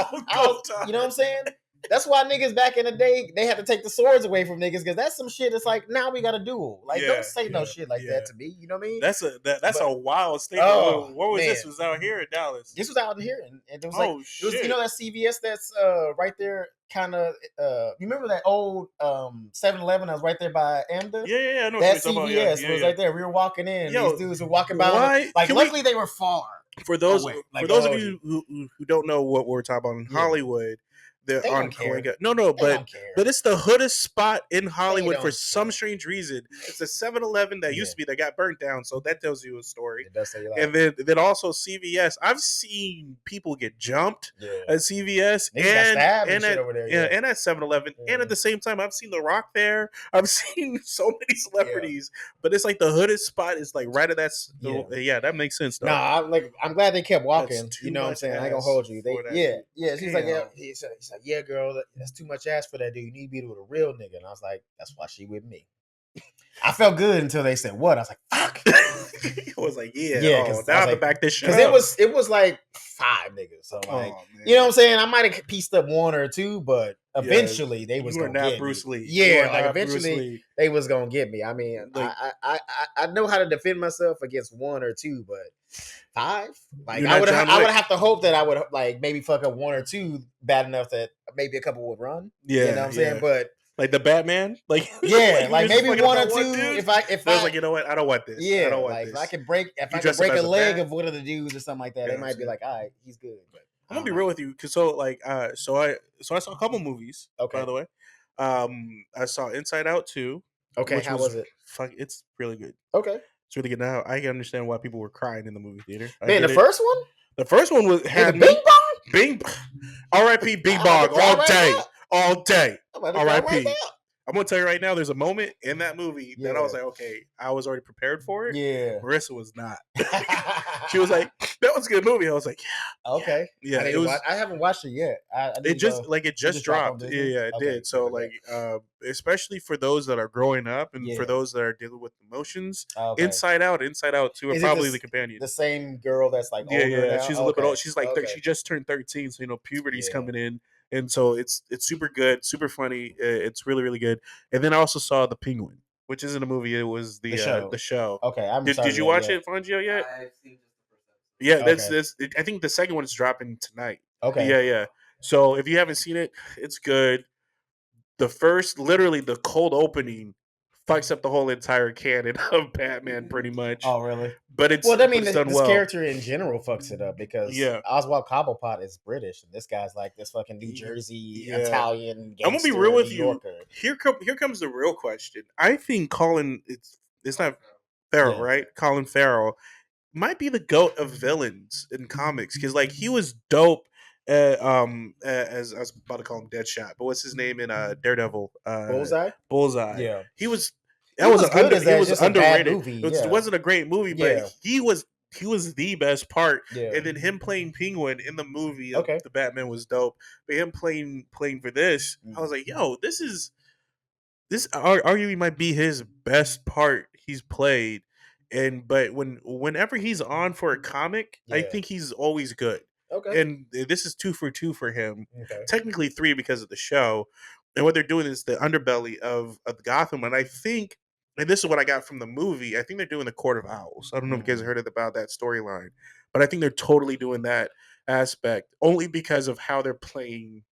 B: know what I'm saying? That's why niggas back in the day, they had to take the swords away from niggas because that's some shit. It's like, now we got a duel. Like, don't say no shit like that to me. You know what I mean?
A: That's a wild statement.
B: Oh,
A: what was this? Was out here in Dallas?
B: This was out in here, and it was like, it was, you know, that CVS that's right there, kind of. You remember that old 7-Eleven that was right there by AMDA?
A: Yeah. I know
B: that CVS was right there. We were walking in. These dudes were walking by. Like, luckily they were far.
A: For those of you who don't know what we're talking about in Hollywood. They're on Cahuenga. No, but it's the hoodest spot in Hollywood for some strange reason. It's a 7-Eleven that used to be that got burnt down, so that tells you a story.
B: It does say a lot.
A: And then also CVS. I've seen people get jumped at CVS and at 7-Eleven. And at the same time, I've seen The Rock there. I've seen so many celebrities, but it's like the hoodest spot is like right at that. That makes sense. Though.
B: I'm glad they kept walking. You know what I'm saying? I ain't gonna hold you. She's like, he's like, yeah, girl, that's too much ass for that dude. You need to be with a real nigga. And I was like, that's why she with me. I felt good until they said what. I was like, fuck.
A: I was like, now I have to back this shit up.
B: Because it was like 5 niggas. So like, you know what I'm saying? I might have pieced up 1 or 2, but eventually they was gonna get
A: Bruce
B: me.
A: Lee.
B: Yeah, like eventually they was gonna get me. I mean, like, I know how to defend myself against 1 or 2, but 5? Like, I would have to hope that I would like maybe fuck up 1 or 2 bad enough that maybe a couple would run.
A: Yeah,
B: you know what I'm saying? But
A: like the Batman, like
B: like maybe 1 or 2. If I
A: was like, you know what, I don't want this.
B: Yeah,
A: I don't want
B: like
A: this.
B: If I could break a leg of one of the dudes or something like that, they might be like, all right, he's good. But
A: I'm gonna be real with you, because so I saw a couple movies.
B: Okay,
A: by the way, I saw Inside Out 2.
B: Okay, how was it?
A: It's really good.
B: Okay,
A: it's really good. Now I can understand why people were crying in the movie theater.
B: Man, the first one.
A: The first one had
B: Bing Bong.
A: Bing, R.I.P. Bing Bong all day. R.I.P. I'm gonna tell you right now, there's a moment in that movie that I was like, okay, I was already prepared for it.
B: Yeah,
A: Marissa was not. She was like, that was a good movie. I was like,
B: yeah. Okay.
A: Yeah,
B: I haven't watched it yet.
A: It just dropped. It did. So like, especially for those that are growing up and for those that are dealing with emotions, Inside Out 2 are probably the companion.
B: The same girl that's like older now?
A: She's a little bit old. She's like she just turned 13, so puberty's coming in. And so it's super good, super funny. It's really, really good. And then I also saw The Penguin, which isn't a movie. It was the show.
B: Okay,
A: did you watch it, Fangio, yet?
C: I've seen just the first episode.
A: Yeah, that's I think the second one is dropping tonight.
B: Okay.
A: Yeah. So if you haven't seen it, it's good. Literally the cold opening fucks up the whole entire canon of Batman, pretty much.
B: Oh, really?
A: But it's
B: this character in general fucks it up because Oswald Cobblepot is British and this guy's like this fucking New Jersey Italian gangster.
A: I'm gonna be real with
B: New
A: you.
B: Yorker.
A: Here comes the real question. I think it's not Farrell, right? Colin Farrell might be the GOAT of villains in comics, because like he was dope. As I was about to call him Deadshot, but what's his name in Daredevil? Bullseye.
B: Yeah,
A: he was.
B: He was underrated.
A: Movie. It wasn't a great movie, but he was the best part.
B: Yeah.
A: And then him playing Penguin in the movie, the Batman was dope. But him playing for this, I was like, yo, this arguably might be his best part he's played. But whenever he's on for a comic, I think he's always good.
B: Okay.
A: And this is 2 for 2 for him.
B: Okay.
A: Technically 3 because of the show. And what they're doing is the underbelly of Gotham. And I think and this is what I got from the movie. I think they're doing the Court of Owls. I don't know if you guys heard about that storyline, but I think they're totally doing that aspect only because of how they're playing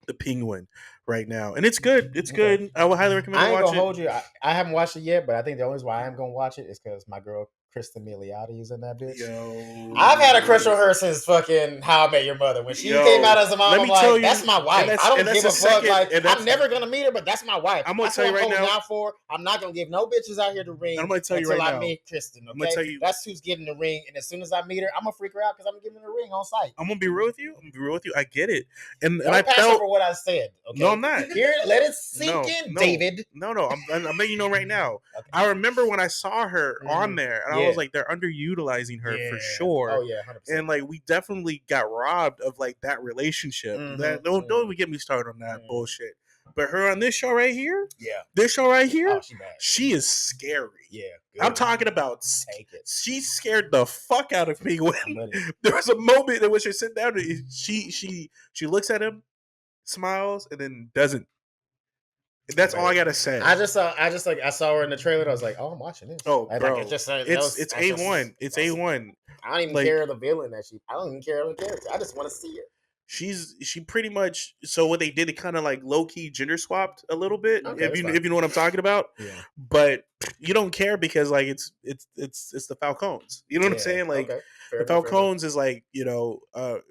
A: the Penguin right now, and it's good. It's good. I would highly recommend.
B: I ain't
A: watch
B: gonna
A: it.
B: hold you. I haven't watched it yet, but I think the only reason why I am gonna watch it is because my girl Kristen Milioti is in that bitch.
A: Yo,
B: I've had a crush on her since fucking How I Met Your Mother. When she came out as a mom, I'm like, that's my wife. I don't give a fuck. Like, I'm never gonna meet her, but that's my wife.
A: I'm gonna tell you right now.
B: Down for. I'm not gonna give no bitches out here the ring.
A: I'm gonna tell you right now.
B: Until I meet Kristen. Okay, I'm gonna tell you, that's who's getting the ring. And as soon as I meet her, I'm gonna freak her out because I'm giving her the ring on site.
A: I'm gonna be real with you. I get it, and
B: I
A: pass
B: over what I said. Okay?
A: No, I'm not.
B: Here, let it sink in, David.
A: No. I'm letting you know right now. Okay. I remember when I saw her on there, and I was like, they're underutilizing her for sure.
B: Oh yeah, 100%.
A: And like, we definitely got robbed of like that relationship. That don't even get me started on that bullshit. But her on this show right here, she is scary.
B: Yeah,
A: good. I'm talking about. She scared the fuck out of me when there was a moment in which she sit down. And she looks at him, smiles, and then doesn't. That's all I gotta say.
B: I saw her in the trailer. And I was like, oh, I'm watching this.
A: Oh, bro, it's A1. It's A1.
B: I don't even care the villain that I don't even care the character. I just want to see her.
A: She pretty much, so what they did, it kind of like low key gender swapped a little bit, if you know what I'm talking about.
B: Yeah.
A: But you don't care because like it's the Falcons. You know what I'm saying? Like the Falcons is like,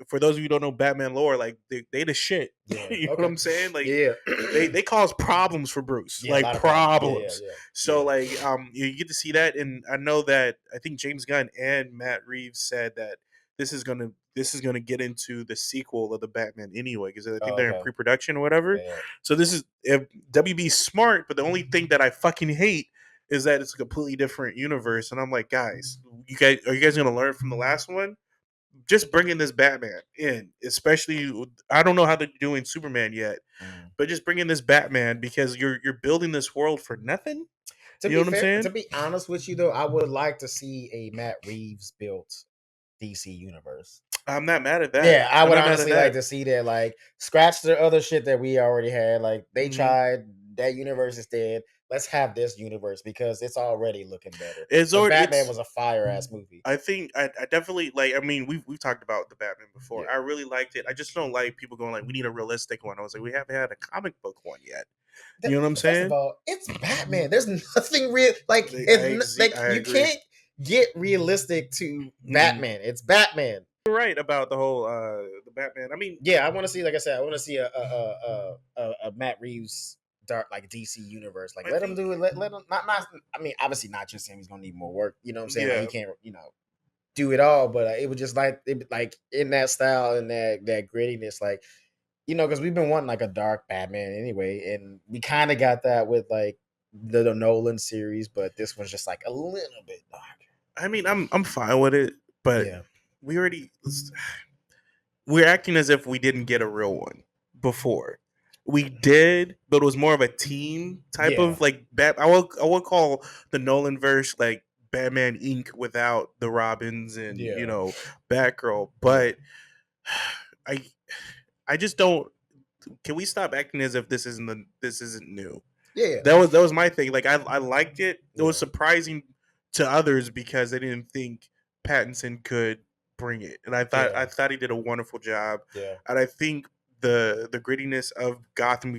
A: for those of you who don't know Batman lore, like they the shit. Yeah. You know what I'm saying? Like they cause problems for Bruce, like problems. So like you get to see that, and I think James Gunn and Matt Reeves said that this is gonna get into the sequel of the Batman anyway, because I think they're in pre-production or whatever. Yeah. So this is, if WB's smart, but the only thing that I fucking hate is that it's a completely different universe, and I'm like, guys, are you guys gonna learn from the last one? Just bringing this Batman in, especially, I don't know how they're doing Superman yet, but just bringing this Batman because you're building this world for nothing. You know what I'm saying?
B: To be honest with you, though, I would like to see a Matt Reeves built DC universe.
A: I'm not mad at that.
B: Yeah, I would honestly like to see that. Like, scratch the other shit that we already had. Like, they tried, that universe is dead. Let's have this universe because it's already looking better. Batman was a fire ass movie.
A: I think I definitely like. I mean, we've talked about the Batman before. Yeah. I really liked it. I just don't like people going like, we need a realistic one. I was like, we haven't had a comic book one yet. You know what I'm saying?
B: First of all, it's Batman. There's nothing real. Like, you can't get realistic to Batman. It's Batman.
A: You're right about the whole the Batman. I mean,
B: yeah, I want to see. Like I said, I want to see a Matt Reeves dark like DC universe. Like, let him do it. Let him not. I mean, obviously not just him. He's gonna need more work. You know what I'm saying? Yeah. Like, he can't do it all. But it was just like in that style and that grittiness. Like, because we've been wanting like a dark Batman anyway, and we kind of got that with like the Nolan series, but this one's just like a little bit darker.
A: I mean, I'm fine with it, but we're acting as if we didn't get a real one before. We did, but it was more of a team type of like I would call the Nolan verse like Batman Inc. without the Robins and Batgirl, but I just don't. Can we stop acting as if this isn't new?
B: Yeah,
A: that was my thing. Like, I liked it. It was surprising to others because they didn't think Pattinson could bring it, and I thought he did a wonderful job.
B: Yeah,
A: and I think the grittiness of Gotham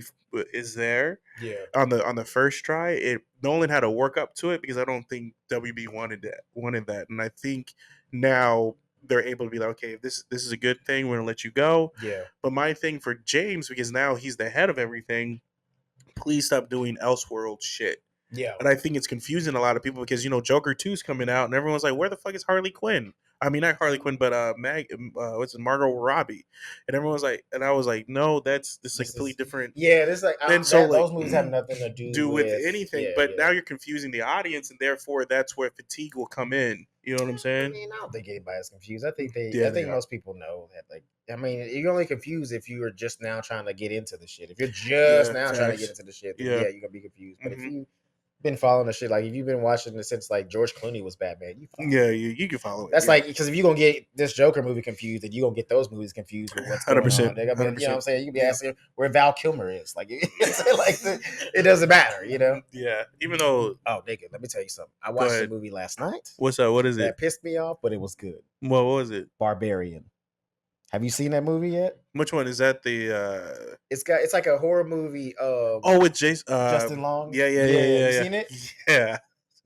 A: is there.
B: Yeah,
A: on the first try, Nolan had to work up to it because I don't think WB wanted that, and I think now they're able to be like, okay, if this is a good thing, we're gonna let you go.
B: Yeah.
A: But my thing for James, because now he's the head of everything, please stop doing Elseworld shit.
B: Yeah.
A: And I think it's confusing a lot of people because Joker 2's coming out and everyone's like, where the fuck is Harley Quinn? I mean, not Harley Quinn, but Margot Robbie, and everyone's like, and I was like, no, this is completely different.
B: Yeah, this like, and so those movies have nothing to do
A: with anything. Yeah, but now you're confusing the audience, and therefore that's where fatigue will come in. You know what I'm saying?
B: I mean, I don't think anybody's confused. I think most people know that. Like, I mean, you're only confused if you are just now trying to get into the shit. If you're just now trying to get into the shit, then you're gonna be confused. But if you been following the shit, like if you've been watching it since like George Clooney was Batman, you
A: can follow it.
B: That's like because if you're gonna get this Joker movie confused, then you gonna get those movies confused with what's going on. They're gonna be, you know what I'm saying? You can be asking where Val Kilmer is, like, it doesn't matter, you know?
A: Yeah, even though
B: nigga, let me tell you something. I watched the movie last night.
A: What's up? What is it?
B: That pissed me off, but it was good.
A: What was it?
B: Barbarian. Have you seen that movie yet?
A: Which one is that? The
B: it's like a horror movie.
A: With
B: Justin Long.
A: Yeah.
B: You seen it?
A: Yeah.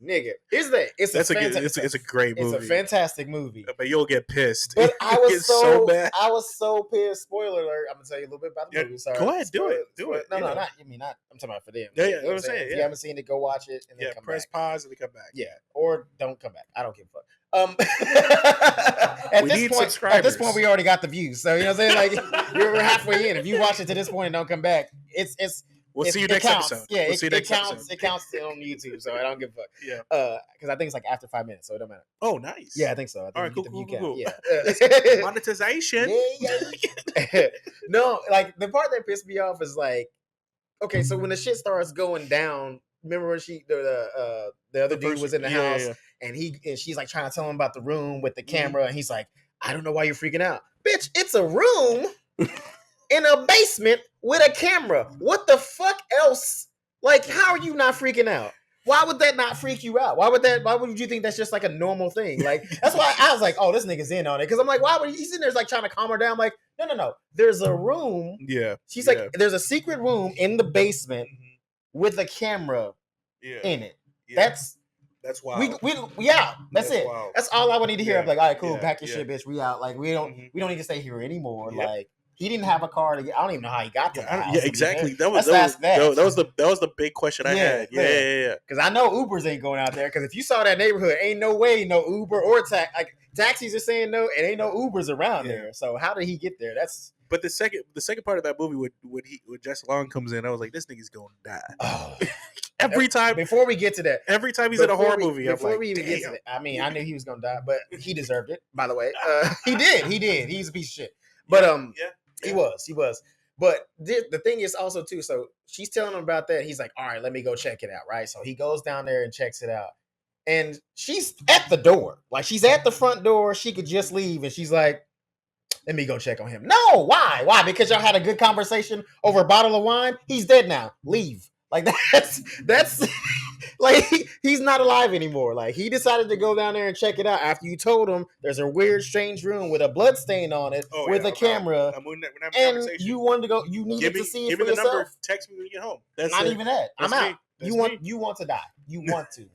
B: Nigga, here's the. It's a
A: great movie.
B: It's a fantastic movie.
A: But you'll get pissed.
B: But I was so bad. I was so pissed. Spoiler alert! I'm gonna tell you a little bit about the movie. Sorry.
A: Go ahead, do it.
B: No, not. I mean, not. I'm talking about for them.
A: Yeah. I'm saying.
B: If you haven't seen it, go watch it and then come
A: press
B: back.
A: Pause and then come back.
B: Yeah, or don't come back. I don't give a fuck. At this point, we already got the views. So you know what I'm saying? Like we're halfway in. If you watch it to this point and don't come back,
A: we'll see you next episode.
B: Yeah,
A: we'll see you next
B: episode.
A: Episode.
B: It counts on YouTube, so I don't give a fuck.
A: Yeah.
B: Because I think it's like after 5 minutes, so it don't matter.
A: Oh, nice.
B: Yeah, I think so. I think
A: all right, cool.
B: Yeah.
A: Monetization.
B: Yeah. No, like the part that pissed me off is like, okay, so when the shit starts going down, remember when the other dude was in the house and she's like trying to tell him about the room with the camera and he's like, I don't know why you're freaking out. Bitch, it's a room in a basement with a camera. What the fuck else? Like, how are you not freaking out? Why would that not freak you out? Why would you think that's just like a normal thing? Like, that's why I was like, oh, this nigga's in on it. Because I'm like, why would he's in there like trying to calm her down? I'm like, no. There's a room.
A: Yeah.
B: She's like, there's a secret room in the basement with a camera in it.
A: Yeah. That's wild.
B: That's it. Wild. That's all I would need to hear. I'm like, all right, cool, pack your shit, bitch. We out. Like, we don't need to stay here ananymore. Yeah. Like, he didn't have a car to get. I don't even know how he got to the house.
A: Yeah, exactly. That was the big question I had. Yeah.
B: Because I know Ubers ain't going out there. Because if you saw that neighborhood, ain't no way no Uber or taxis are saying no, and ain't no Ubers around there. So how did he get there?
A: But the second part of that movie when Jesse Long comes in, I was like, this nigga's gonna die. Oh. Every time.
B: Before we get to that,
A: every time he's in a horror movie,
B: before we even get to that, I mean, I knew he was gonna die, but he deserved it. By the way, he did. He's a piece of shit. But he was. But the thing is also too. So she's telling him about that. He's like, all right, let me go check it out. Right. So he goes down there and checks it out, and she's at the door. Like she's at the front door. She could just leave, and she's like, let me go check on him. No, why? Why? Because y'all had a good conversation over a bottle of wine. He's dead now. Leave. Like that's like he's not alive anymore. Like he decided to go down there and check it out after you told him there's a weird, strange room with a blood stain on it with a camera. And you wanted to go. You needed to see it for yourself. Give me the number.
A: Text me when you get home.
B: That's not even that. I'm out. You want to die. You want to.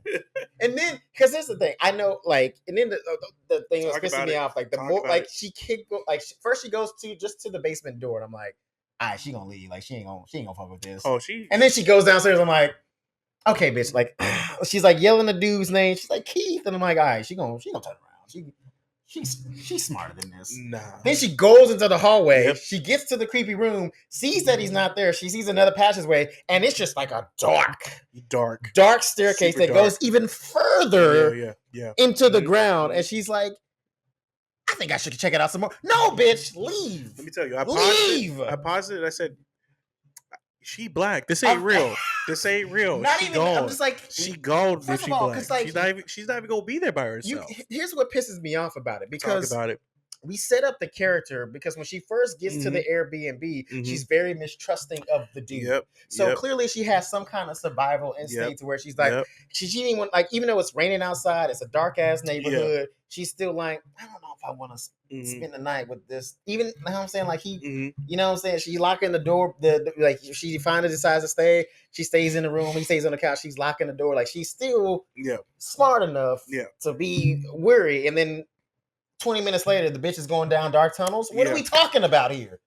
B: And then because here's the thing. I know like and then the thing was pissing me off. Like the more like she kicked like first she goes to the basement door and I'm like. All right, she gonna leave. Like she ain't gonna fuck with this. And then she goes downstairs. I'm like, okay, bitch. Like she's like yelling the dude's name. She's like Keith, and I'm like, all right, she gonna turn around. She's smarter than this. Nah. Then she goes into the hallway. Yep. She gets to the creepy room, sees that he's not there. She sees another passageway, and it's just like a dark staircase that goes even further into the ground. And she's like. I think I should check it out some more. No, bitch, leave.
A: Let me tell you, I paused it and I said, she black. This ain't real. This ain't real.
B: Not
A: she
B: even,
A: gone.
B: I'm just like,
A: she gone. First of all, because like, she's not even gonna be there by herself.
B: Here's what pisses me off about it. Because
A: talk about it.
B: We set up the character because when she first gets to the Airbnb, she's very mistrusting of the dude. So clearly she has some kind of survival instinct to where she's like, she didn't even like, even though it's raining outside, it's a dark ass neighborhood. She's still like, I don't know if I want to spend the night with this. Even, you know what I'm saying? Like you know what I'm saying? She locking the door. Like she finally decides to stay. She stays in the room. He stays on the couch. She's locking the door. Like she's still smart enough to be weary. And then 20 minutes later, the bitch is going down dark tunnels. What are we talking about here?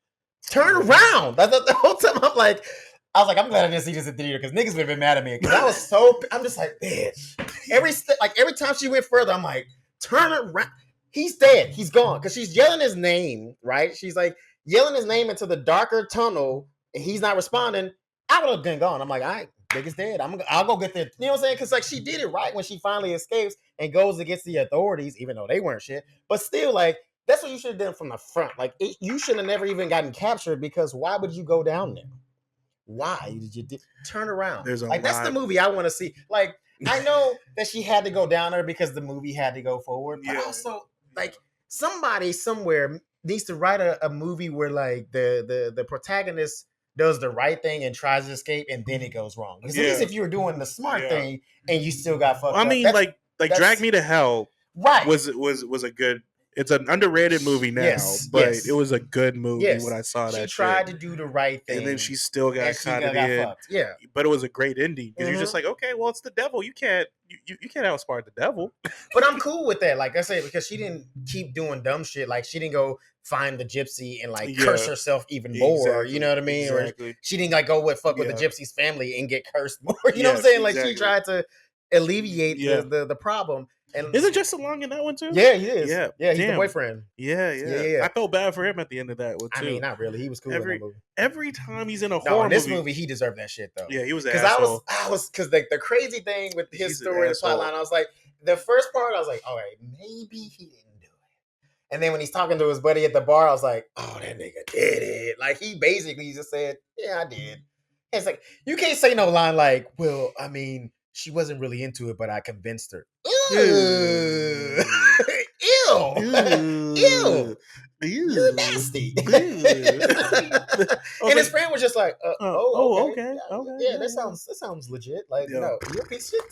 B: Turn around. The whole time I was like, I'm glad I didn't see this in theater because niggas would have been mad at me. Because I'm just like, bitch. Every time she went further, I'm like, turn around. He's dead. He's gone. Because she's yelling his name, right? She's like yelling his name into the darker tunnel, and he's not responding. I would have been gone. I'm like, all right, nigga's dead. I'll go get there. You know what I'm saying? Because like she did it right when she finally escapes and goes against the authorities, even though they weren't shit. But still, like, that's what you should have done from the front. Like, you should have never even gotten captured because why would you go down there? Why did you turn around?
A: There's a
B: like that's the
A: lot.
B: movie I want to see. Like I know that she had to go down there because the movie had to go forward, but also like somebody somewhere needs to write a movie where like the protagonist does the right thing and tries to escape, and then it goes wrong. Because at least if you were doing the smart thing and you still got fucked
A: I mean,
B: up,
A: like Drag Me to Hell,
B: right?
A: Was a good. It's an underrated movie now, but it was a good movie when I saw that.
B: She tried to do the right thing,
A: and then she still got caught in.
B: Fucked. Yeah,
A: but it was a great ending because you're just like, okay, well, it's the devil. You can't outsmart the devil.
B: But I'm cool with that. Like I say, because she didn't keep doing dumb shit. Like she didn't go find the gypsy and like curse herself even more. Exactly, you know what I mean? Exactly. Or she didn't like go fuck with the gypsy's family and get cursed more. You know what I'm saying? Like she tried to alleviate the problem. And
A: isn't Justin Long in that one too?
B: Yeah, he is. Yeah, he's the boyfriend.
A: Yeah. I felt bad for him at the end of that one too.
B: I mean, not really. He was cool in that movie.
A: Every time he's in a horror
B: movie, he deserved that shit though.
A: Yeah, he was an asshole.
B: I was because the crazy thing with his story, the plotline, I was like, the first part, I was like, all right, maybe he didn't do it. And then when he's talking to his buddy at the bar, I was like, oh, that nigga did it. Like he basically just said, yeah, I did. And it's like you can't say no line like, well, I mean, she wasn't really into it, but I convinced her. Ew. Ew. You're nasty. And his friend was just like, okay. Yeah, that sounds legit. Like, no, you're a piece of shit.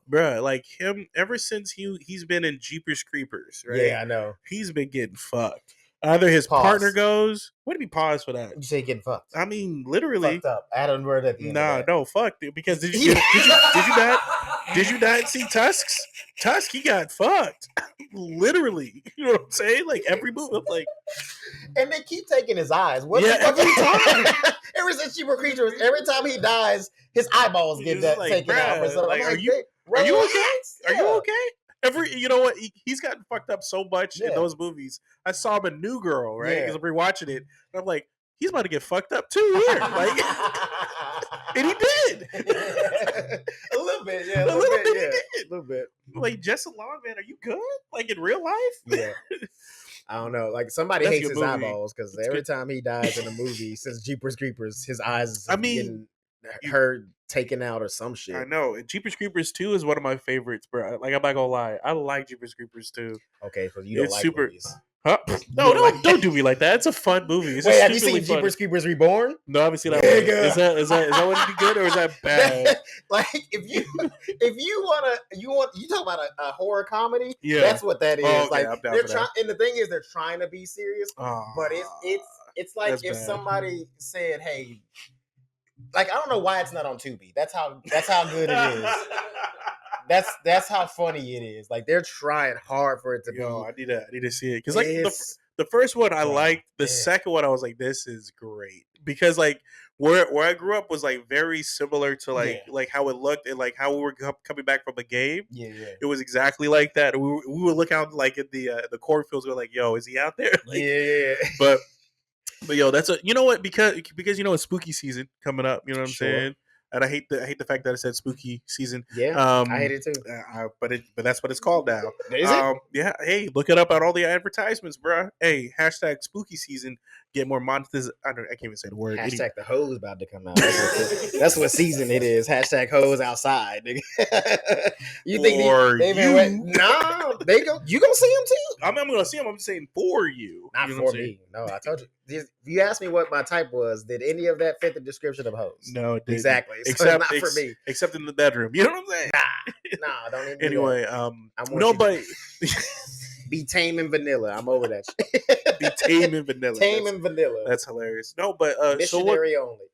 A: Bruh, like him, ever since he's been in Jeepers Creepers, right?
B: Yeah, I know.
A: He's been getting fucked. Either his partner goes. What did he pause for that?
B: You say getting fucked?
A: I mean, literally
B: fucked up. Add-on word at the end. Nah,
A: no, fuck, dude. Because did you not see Tusk's? Tusk, he got fucked. Literally, you know what I'm saying? Like every move, I'm like,
B: and they keep taking his eyes. What every time? Ever since Cheaper Creatures, every time he dies, his eyeballs get taken out. So
A: like, are you okay? Are you okay? You know what? He's gotten fucked up so much in those movies. I saw him in New Girl, right? Because I'm rewatching it, and I'm like, he's about to get fucked up too here, like, and he did.
B: A little bit, yeah.
A: A little bit, he did.
B: A little bit.
A: Like, Justin Long, man, are you good? Like in real life?
B: Yeah. I don't know. Like somebody hates his eyeballs because every time he dies in a movie, since Jeepers Creepers, his eyes getting taken out or some shit.
A: I know. And Jeepers Creepers 2 is one of my favorites, bro. Like, I'm not gonna lie. I like Jeepers Creepers 2.
B: Okay, so you don't like movies.
A: Huh? No, don't do me like that. It's a fun movie. It's
B: have you seen Jeepers Creepers Reborn?
A: No, I haven't seen that one. Is that what you good or is that bad?
B: Like if you talk about a horror comedy, that's what that is.
A: Oh, okay,
B: like they're trying, and the thing is they're trying to be serious, but it's like if somebody said, hey, like I don't know why it's not on Tubi. That's how good it is. That's how funny it is. Like they're trying hard for it to be.
A: I need to see it because like the first one I liked. The second one I was like, this is great because like where I grew up was like very similar to like how it looked and like how we were coming back from a game.
B: Yeah.
A: It was exactly like that. We would look out like in the cornfields. We're like, yo, is he out there? Like, But yo, that's you know what because it's spooky season coming up. You know what I'm saying? And I hate the fact that it said spooky season.
B: Yeah, I hate it too.
A: But that's what it's called now.
B: Is it?
A: Yeah. Hey, look it up on all the advertisements, bro. Hey, hashtag spooky season. Get more monetization. I can't even say the word.
B: Hashtag the hose about to come out. That's what season it is. Hashtag hose outside, nigga. You think they No, they go. You gonna see them too?
A: I'm gonna see them. I'm just saying for you.
B: Not for me. No, I told you. If you asked me what my type was, did any of that fit the description of hose?
A: No, it didn't.
B: Exactly. Except not for me.
A: Except in the bedroom. You know what I'm saying?
B: Nah, don't even.
A: Anyway,
B: but be tame and vanilla. I'm over that shit.
A: Be tame and vanilla.
B: Tame and vanilla.
A: That's hilarious. No, but
B: missionary only.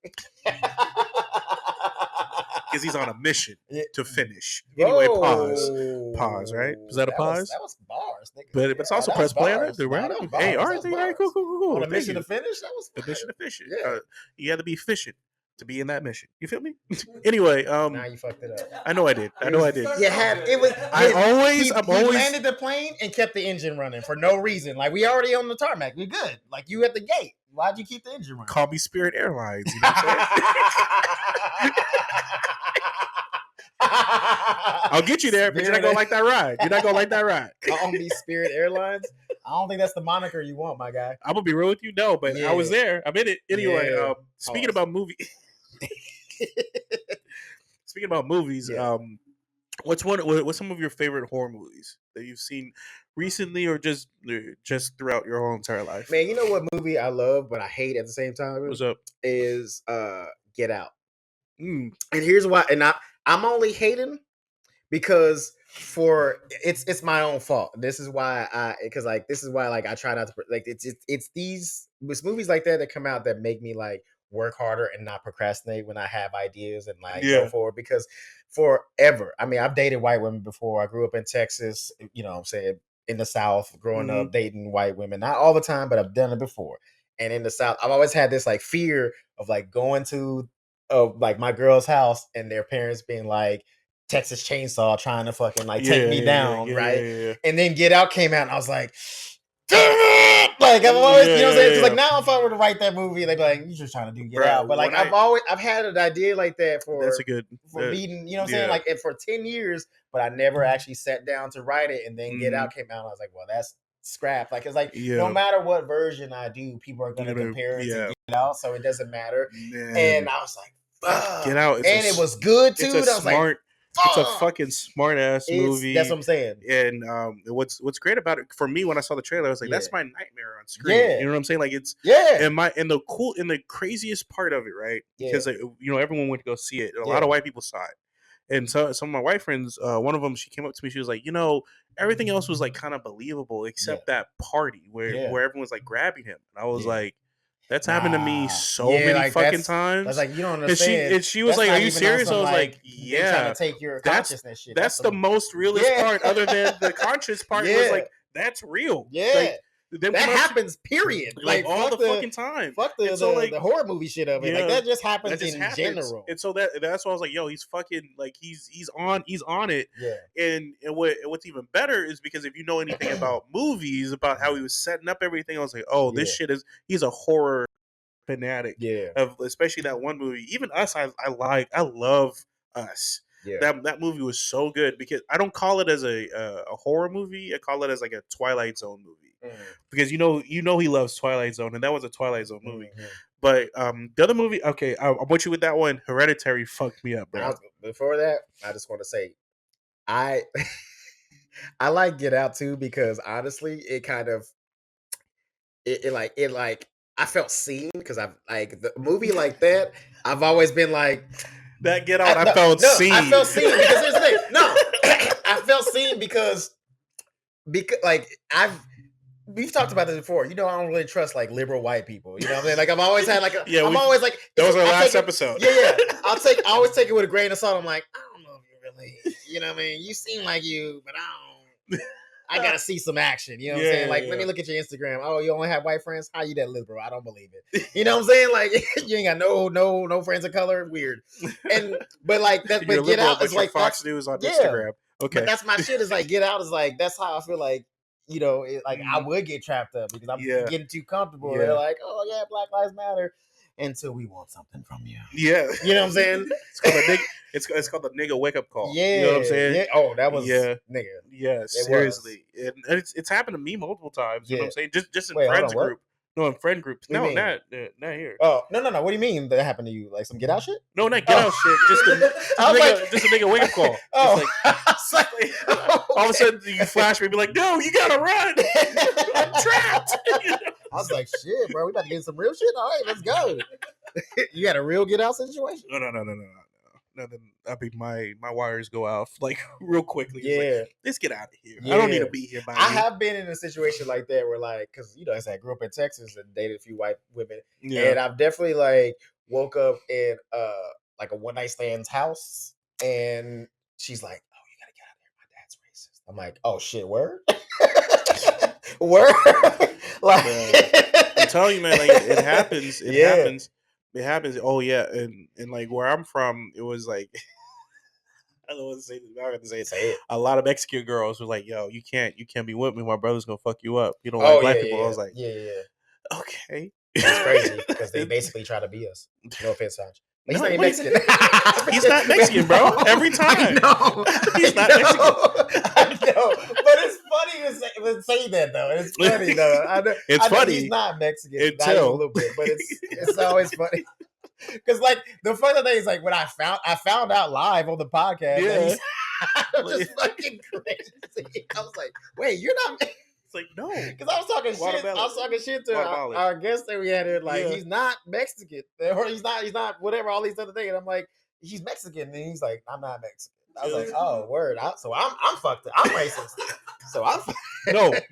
A: Because he's on a mission to finish. Anyway, pause. Right? Was that a pause?
B: That was bars, nigga.
A: But it's also press play on it, right? Hey, all right, cool.
B: On a mission to finish. That was
A: a mission to finish. Yeah, you had to be efficient to be in that mission. You feel me? Anyway,
B: now you fucked it up.
A: I know I did.
B: You had it was. He landed the plane and kept the engine running for no reason. Like we already on the tarmac. We're good. Like you at the gate. Why'd you keep the engine running?
A: Call me Spirit Airlines. You know what I'm saying? I'll get you there, but you're not gonna like that ride.
B: Call me Spirit Airlines. I don't think that's the moniker you want, my guy.
A: I'm gonna be real with you, no, but I was there. I'm in it anyway. Speaking about movie. Speaking about movies, what's some of your favorite horror movies that you've seen recently or just throughout your whole entire life?
B: Man, you know what movie I love but I hate at the same time
A: What's up?
B: is Get Out.
A: Mm.
B: And here's why. And I'm only hating because it's my own fault. This is why I try not to like it's movies like that come out that make me like work harder and not procrastinate when I have ideas and like go forward, because forever, I mean, I've dated white women before. I grew up in Texas, you know what I'm saying, in the South, growing up dating white women, not all the time, but I've done it before. And in the South, I've always had this like fear of like going to like my girl's house and their parents being like Texas Chainsaw trying to fucking like take me down, right?
A: Yeah.
B: And then Get Out came out, and I was like, damn it! Like I've always, you know what I'm saying? Because like now, if I were to write that movie, they'd be like, "You just trying to do Get Out," but like I've had an idea like that for beating, you know what I'm saying? Like for 10 years, but I never actually sat down to write it. And then Get Out came out, and I was like, well, that's scrap. Like it's like no matter what version I do, people are gonna compare it to Get Out, so it doesn't matter. Man. And I was like, fuck.
A: Get Out,
B: and it was good too.
A: It's a smart. It's a fucking smart ass movie.
B: That's what I'm saying.
A: And what's great about it for me when I saw the trailer, I was like, that's my nightmare on screen. You know what I'm saying? Like it's and the craziest part of it, right? Because everyone went to go see it. And a lot of white people saw it. And so some of my white friends, one of them, she came up to me, she was like, everything else was like kind of believable except that party where everyone was like grabbing him. And I was like, that's happened to me so many like fucking times.
B: I was like, you don't understand.
A: And she was like, are you serious? I was like, yeah.
B: Trying to take your consciousness shit.
A: That's the most realist part, other than the conscious part was like, that's real.
B: Yeah.
A: Like,
B: that happens, period.
A: Like all the fucking time.
B: Fuck the horror movie shit of it. Like that just happens in general.
A: And so that's why I was like, yo, he's fucking like he's on it.
B: Yeah.
A: And what's even better is because if you know anything about movies, about how he was setting up everything, I was like, oh, this shit he's a horror fanatic.
B: Yeah.
A: Of especially that one movie. Even Us, I love Us.
B: Yeah.
A: That movie was so good because I don't call it as a horror movie. I call it as like a Twilight Zone movie. Because you know he loves Twilight Zone, and that was a Twilight Zone movie. But the other movie, okay, I'm with you with that one. Hereditary fucked me up, bro.
B: Before that, I just want to say, I like Get Out too, because honestly, it kind of I felt seen, because I've like the movie like that. I've always been like
A: that Get Out. I felt seen.
B: I felt seen because here's the thing. No, I felt seen because like we've talked about this before. I don't really trust like liberal white people. You know what I'm saying? Like I've always had like I'm always like
A: that was our last episode.
B: Yeah. I always take it with a grain of salt. I'm like, I don't know if you really, you know what I mean? You seem like you, but I gotta see some action. You know what I'm saying? Like, let me look at your Instagram. Oh, you only have white friends? How you that liberal? I don't believe it. You know what I'm saying? Like, you ain't got no friends of color. Weird. But like that. But Get Out is like
A: Fox News on Instagram. Okay,
B: but that's my shit. Is like Get Out is like that's how I feel like. I would get trapped up because I'm getting too comfortable. They're like, oh yeah, Black Lives Matter, until we want something from you.
A: Yeah,
B: you know what I'm saying?
A: It's called the nigga wake up call.
B: Yeah,
A: you know what I'm saying?
B: Yeah. Oh, that was nigga.
A: Yeah, seriously, and it's happened to me multiple times. You know what I'm saying? Just in friends group. No, in friend groups. No, not here.
B: Oh, no. What do you mean that happened to you? Like some Get Out shit?
A: No, not Get Out shit. Just a nigga wake up call.
B: Oh,
A: all of a sudden you flash me and be like, no, you gotta run. I'm trapped.
B: I was like, shit, bro, we about to get some real shit. All right, let's go. You had a real Get Out situation?
A: No. Then my wires go out like real quickly.
B: Yeah,
A: like, let's get out of here. I don't need to be here.
B: I have been in a situation like that where, like, because I said I grew up in Texas and dated a few white women, and I've definitely like woke up in like a one night stand's house, and she's like, "Oh, you gotta get out of here. My dad's racist." I'm like, "Oh shit, word, word." Like,
A: I'm telling you, man, like it happens. It happens. It happens. Oh yeah, and like where I'm from, it was like I don't want to say this. I have to say it. A lot of Mexican girls were like, "Yo, you can't be with me. My brother's gonna fuck you up. You don't like black people." I was like,
B: "Yeah."
A: Okay,
B: it's crazy because they basically try to be us. No offense, Sanj. He's not Mexican.
A: He's not Mexican, bro. Every time.
B: No,
A: he's not Mexican.
B: I know, but it's funny to say that though. It's funny though. I know
A: funny.
B: He's not Mexican,
A: until
B: not even a little bit, but it's always funny. Because like the funny thing is like when I found out live on the podcast that he's just fucking crazy. I was like, wait, you're not.
A: It's like no,
B: because I was talking shit. I was talking shit to our guest that we had here. Like he's not Mexican, or he's not whatever. All these other things. And I'm like, he's Mexican, and he's like, I'm not Mexican. I was like, oh word. So I'm fucked up. I'm racist. So I'm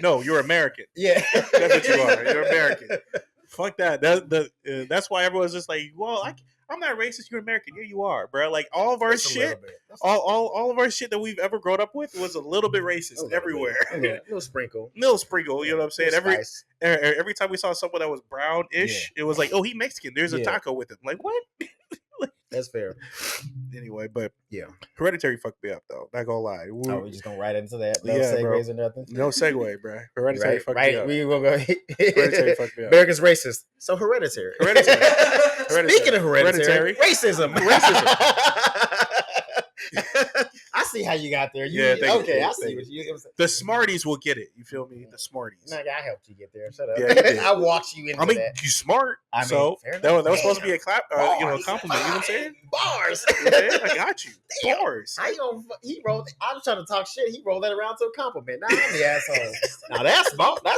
A: no, you're American.
B: Yeah,
A: that's what you are. You're American. Fuck that. That's why everyone's just like, well, I'm not racist. You're American. Yeah, you are, bro. Like all of our shit, all of our shit that we've ever grown up with was a little bit racist everywhere.
B: Little sprinkle.
A: You know what I'm saying? Every time we saw someone that was brown-ish, it was like, oh, he Mexican. There's a taco with him. Like what?
B: That's fair.
A: Anyway, but
B: yeah,
A: Hereditary fucked me up though. Not gonna lie.
B: We just gonna right into that. No segues or nothing.
A: No segue, bro. Hereditary fucked me up.
B: We will go.
A: Hereditary fucked me up.
B: America's racist. So Hereditary. Speaking of hereditary, racism. I see how you got there. Okay, I see what you.
A: The Smarties will get it. You feel me? The Smarties.
B: Nigga, I helped you get there. Shut up.
A: Yeah,
B: I walked you into that.
A: You smart. So that was supposed to be a compliment. You know what I'm saying?
B: Bars.
A: I got you. Bars.
B: He rolled. I was trying to talk shit. He rolled that around to a compliment. Now I'm the asshole. Now that's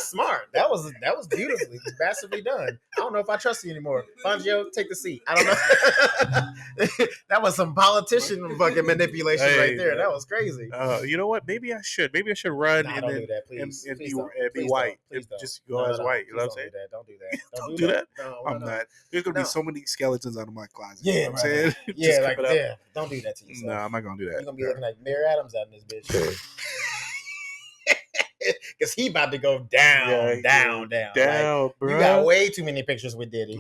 B: smart. That was beautifully, masterfully done. I don't know if I trust you anymore. Fangio, take the seat. I don't know. That was some politician fucking manipulation right there. That was crazy.
A: You know what? Maybe I should run
B: and
A: then
B: do that, please.
A: and be white. Just go as white. You know what I'm saying?
B: Don't do that.
A: Don't do that. No, I'm not. There's gonna be so many skeletons out of my closet.
B: Yeah,
A: you know what I'm saying?
B: Yeah, don't do that to yourself.
A: No, I'm not gonna do that.
B: You're gonna be looking like Mayor Adams out in this bitch. Because he about to go down.
A: Like, bro.
B: You got way too many pictures with Diddy.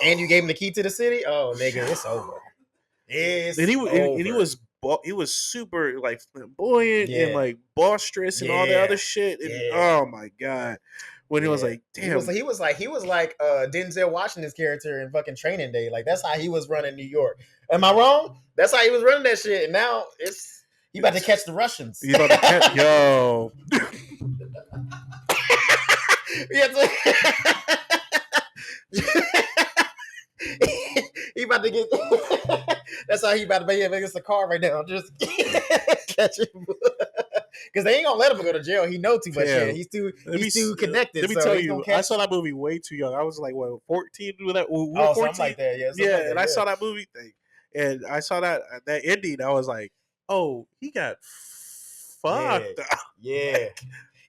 B: And you gave him the key to the city? Oh, nigga, it's over.
A: He was super like flamboyant and like boisterous and all that other shit. And, oh my god. When he was like, damn.
B: He was like Denzel Washington's character in fucking Training Day. Like that's how he was running New York. Am I wrong? That's how he was running that shit. And now he about to catch the Russians.
A: He about to catch yo.
B: He about to get. That's how he about to be against the car right now. Just catch him because they ain't gonna let him go to jail. He know too much shit. He's too connected.
A: Let me tell you, I saw that movie way too young. I was like, what, 14? We were 14?
B: Something like that.
A: And I saw that movie thing, and I saw that ending. I was like, oh, he got fucked.
B: Yeah.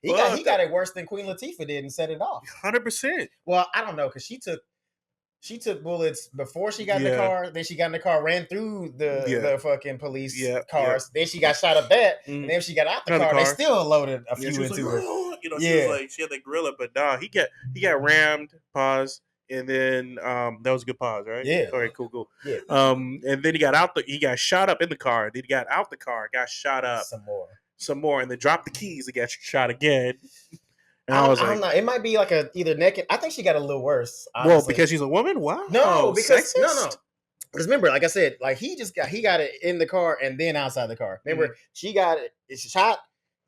B: He got it worse than Queen Latifah did and set it off.
A: 100%.
B: Well, I don't know because she took bullets before she got in the car. Then she got in the car, ran through the fucking police cars. Then she got shot up and then she got out the car. They still loaded a few into her.
A: You know, she was like she had the gorilla, but nah, he got rammed. Pause. And then that was a good pause, right?
B: Yeah.
A: All right, cool.
B: Yeah.
A: And then he got shot up in the car. Then he got out the car, got shot up some more, and then dropped the keys and got shot again. And I was like,
B: it might be like either naked. I think she got a little worse.
A: Honestly. Well, because she's a woman. Wow.
B: No, because no. Because remember, like I said, like he got it in the car and then outside the car. Remember, she got it shot,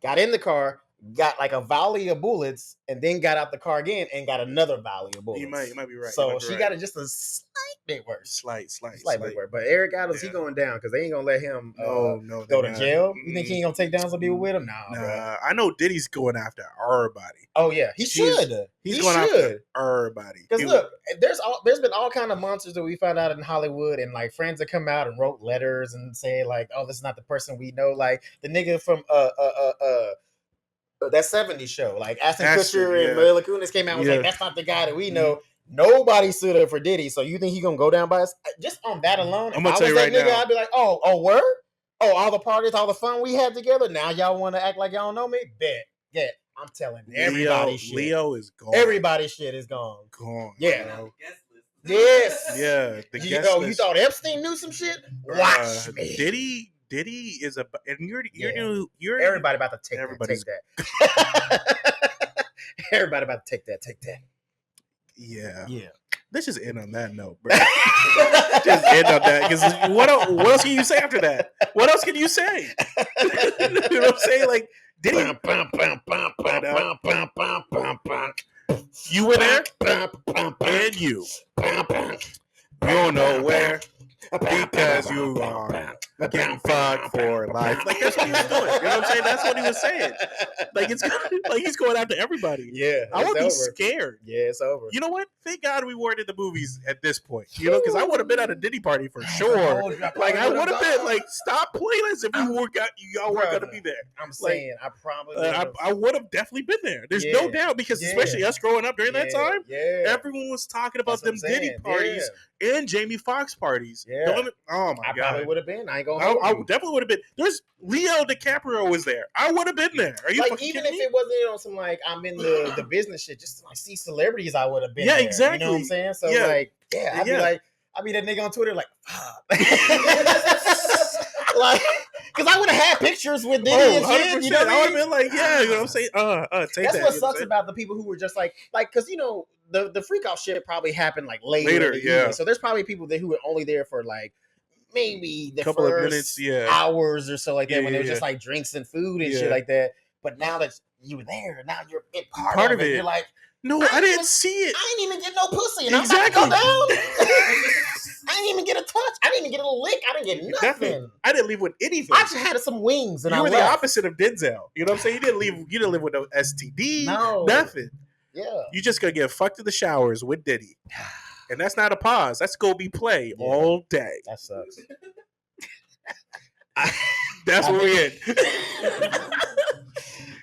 B: got in the car, got like a volley of bullets, and then got out the car again and got another volley of bullets.
A: You might be right.
B: So she got it just a slight bit worse.
A: Slight
B: bit worse. But Eric Adams, he going down because they ain't gonna let him go to jail. You think he ain't gonna take down some people with him? Nah, bro.
A: I know Diddy's going after everybody.
B: Oh yeah, he should.
A: He's going after everybody.
B: Because look, there's been all kind of monsters that we found out in Hollywood, and like friends that come out and wrote letters and say like, "Oh, this is not the person we know." Like the nigga from that 70s show, like Ashton Kutcher and Mila Kunis came out and was like, "That's not the guy that we know." Nobody stood up for Diddy, so you think he gonna go down by us? Just on that alone,
A: I'm gonna tell you right now,
B: I'd be like, "Oh, word? Oh, all the parties, all the fun we had together. Now y'all want to act like y'all don't know me? Bet. Yeah, I'm telling everybody,
A: Leo is gone.
B: Everybody's shit is gone. Yeah.
A: Bro.
B: Yes.
A: Yeah.
B: You thought Epstein knew some shit? Watch me.
A: Diddy is and you're
B: everybody about to take that. Everybody about to take that.
A: Yeah. Let's just end on that note, bro. Just end on that because what else can you say after that? What else can you say? You know what I'm saying? Like Diddy. You were there, and you. You don't know fuck for life. Like that's what he was doing. You know what I'm saying? That's what he was saying. Like it's like he's going after everybody.
B: Yeah,
A: I would be scared.
B: Yeah, it's over.
A: You know what? Thank God we weren't in the movies at this point. You know, because I would have been at a Diddy party for sure. Like I would have been like, stop playing as if y'all weren't gonna be there.
B: I'm saying I probably
A: I would have definitely been there. There's no doubt because especially us growing up during that time, everyone was talking about them Diddy parties and Jamie Foxx parties.
B: Yeah.
A: Oh my God.
B: I probably would have been. I ain't gonna.
A: I definitely would have been. There's Leo DiCaprio was there. I would have been there. Are you
B: like even if it wasn't on some like I'm in the business shit, just to like see celebrities, I would have been.
A: Yeah,
B: there,
A: exactly.
B: You know what I'm saying? So like, I'd be like, I'd be that nigga on Twitter like, like, because I would have had pictures with Diddy and shit. You know what I mean?
A: I would have been like, yeah, you know what I'm saying? Take
B: That's
A: that.
B: what sucks about the people who were just like, because you know the freak out shit probably happened like later in the evening. So there's probably people who were only there for like maybe the
A: couple
B: first
A: of minutes,
B: hours or so like that when there was just like drinks and food and shit like that. But now that you were there, now you're part of it. You're like,
A: no, I didn't see it.
B: I didn't even get no pussy. And I'm about to go down. I didn't even get a touch. I didn't even get a lick. I didn't get nothing.
A: I didn't leave with anything.
B: I just had some wings and
A: you were the opposite of Denzel. You know what I'm saying? You didn't live with no STD.
B: No.
A: Nothing.
B: Yeah.
A: You just gonna get fucked in the showers with Diddy. And that's not a pause. That's go be play all day.
B: That sucks.
A: That's where we're in.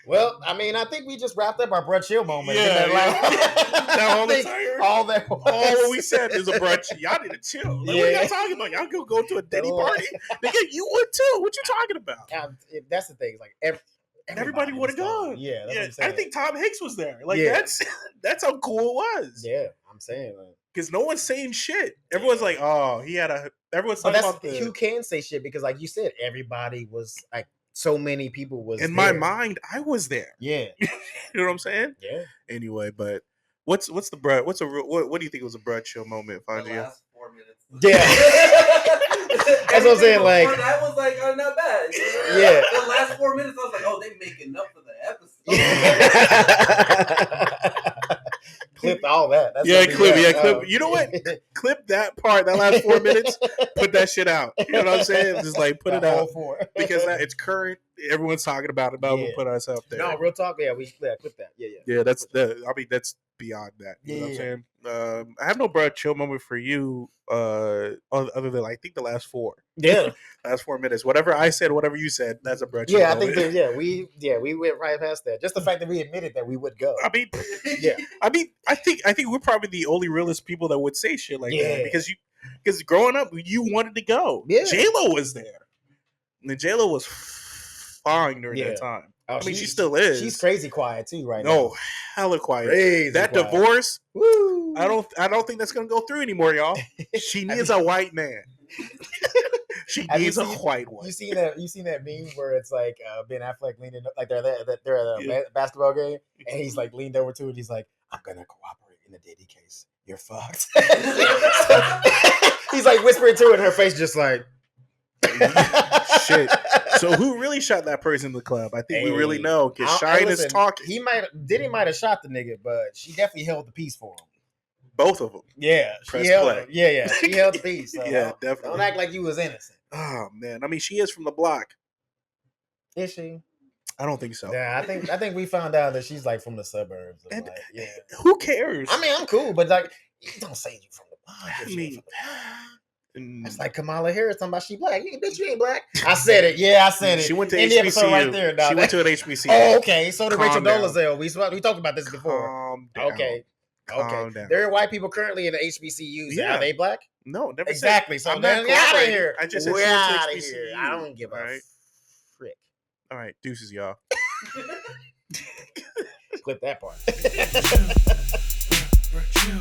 B: Well, I mean, I think we just wrapped up our brunch chill moment.
A: All what we said is a brunch. Y'all need to chill. Like, what are y'all talking about? Y'all go to a Diddy party? Nigga, you would too. What you talking about?
B: That's the thing. Like
A: everybody would have gone.
B: Yeah, that's what I'm saying.
A: I think Tom Hanks was there. Like that's how cool it was.
B: Yeah, I'm saying.
A: Because no one's saying shit. Everyone's like, oh, he had a. Everyone's talking about
B: who can say shit because, like you said, everybody was like. So many people was
A: in my mind. I was there.
B: Yeah,
A: you know what I'm saying.
B: Yeah.
A: Anyway, but what's the brunch? What do you think was a brunch show moment, Fangio?
C: The last 4 minutes.
B: Yeah, that's what I'm saying. Like
C: I was like, oh, not bad.
B: Yeah,
C: the last 4 minutes, I was like, oh, they making up for the episode.
B: Clip all that. That's
A: clip. You know what? Clip that part. That last 4 minutes. Put that shit out. You know what I'm saying? Just like put it out because it's current. Everyone's talking about it. But we'll put us up there.
B: No, real talk. Yeah, we clip that. Yeah.
A: Yeah, that's beyond that. You know what I'm saying? I have no brunch chill moment for you. Other than I think the last 4.
B: Yeah,
A: last 4 minutes. Whatever I said, whatever you said, that's a brunch.
B: Yeah, I think we went right past that. Just the fact that we admitted that we would go.
A: I mean, I think we're probably the only realist people that would say shit like that because growing up you wanted to go. Yeah, J-Lo was there, and J-Lo was fine during that time. I mean, she still is.
B: She's crazy quiet too, right now.
A: No, hella quiet.
B: Crazy
A: that
B: quiet.
A: Divorce,
B: woo!
A: I don't think that's gonna go through anymore, y'all. She needs a white man. She needs a white one.
B: You seen that meme where it's like Ben Affleck leaning like they're at a basketball game and he's like leaned over to it. He's like, "I'm gonna cooperate in the Diddy case. You're fucked." He's like whispering to it in her face, just like
A: shit. So who really shot that person in the club? I think we really know because Shine is talking.
B: Diddy might have shot the nigga, but she definitely held the peace for him.
A: Both of them.
B: Yeah, she held the peace. So
A: definitely.
B: Don't act like you was innocent.
A: Oh man, I mean, she is from the block.
B: Is she?
A: I don't think so.
B: Yeah, I think we found out that she's like from the suburbs.
A: And, who cares?
B: I mean, I'm cool, but like, don't say you from the block.
A: I mean,
B: it's like Kamala Harris talking about she black. Bitch, you ain't black. I said it. Yeah, I said it.
A: She went to
B: HBCU.
A: Right there, she went to an HBCU.
B: Oh, okay. So did Rachel Dolezal. We talked about this before.
A: Calm down.
B: Okay. There are white people currently in the HBCUs. Yeah. Are they black?
A: No, never
B: exactly.
A: Said,
B: so then get out of here.
A: I just said
B: we're out of here. I don't give a frick.
A: All right, deuces, y'all.
B: Clip that part.
D: Bro, chill.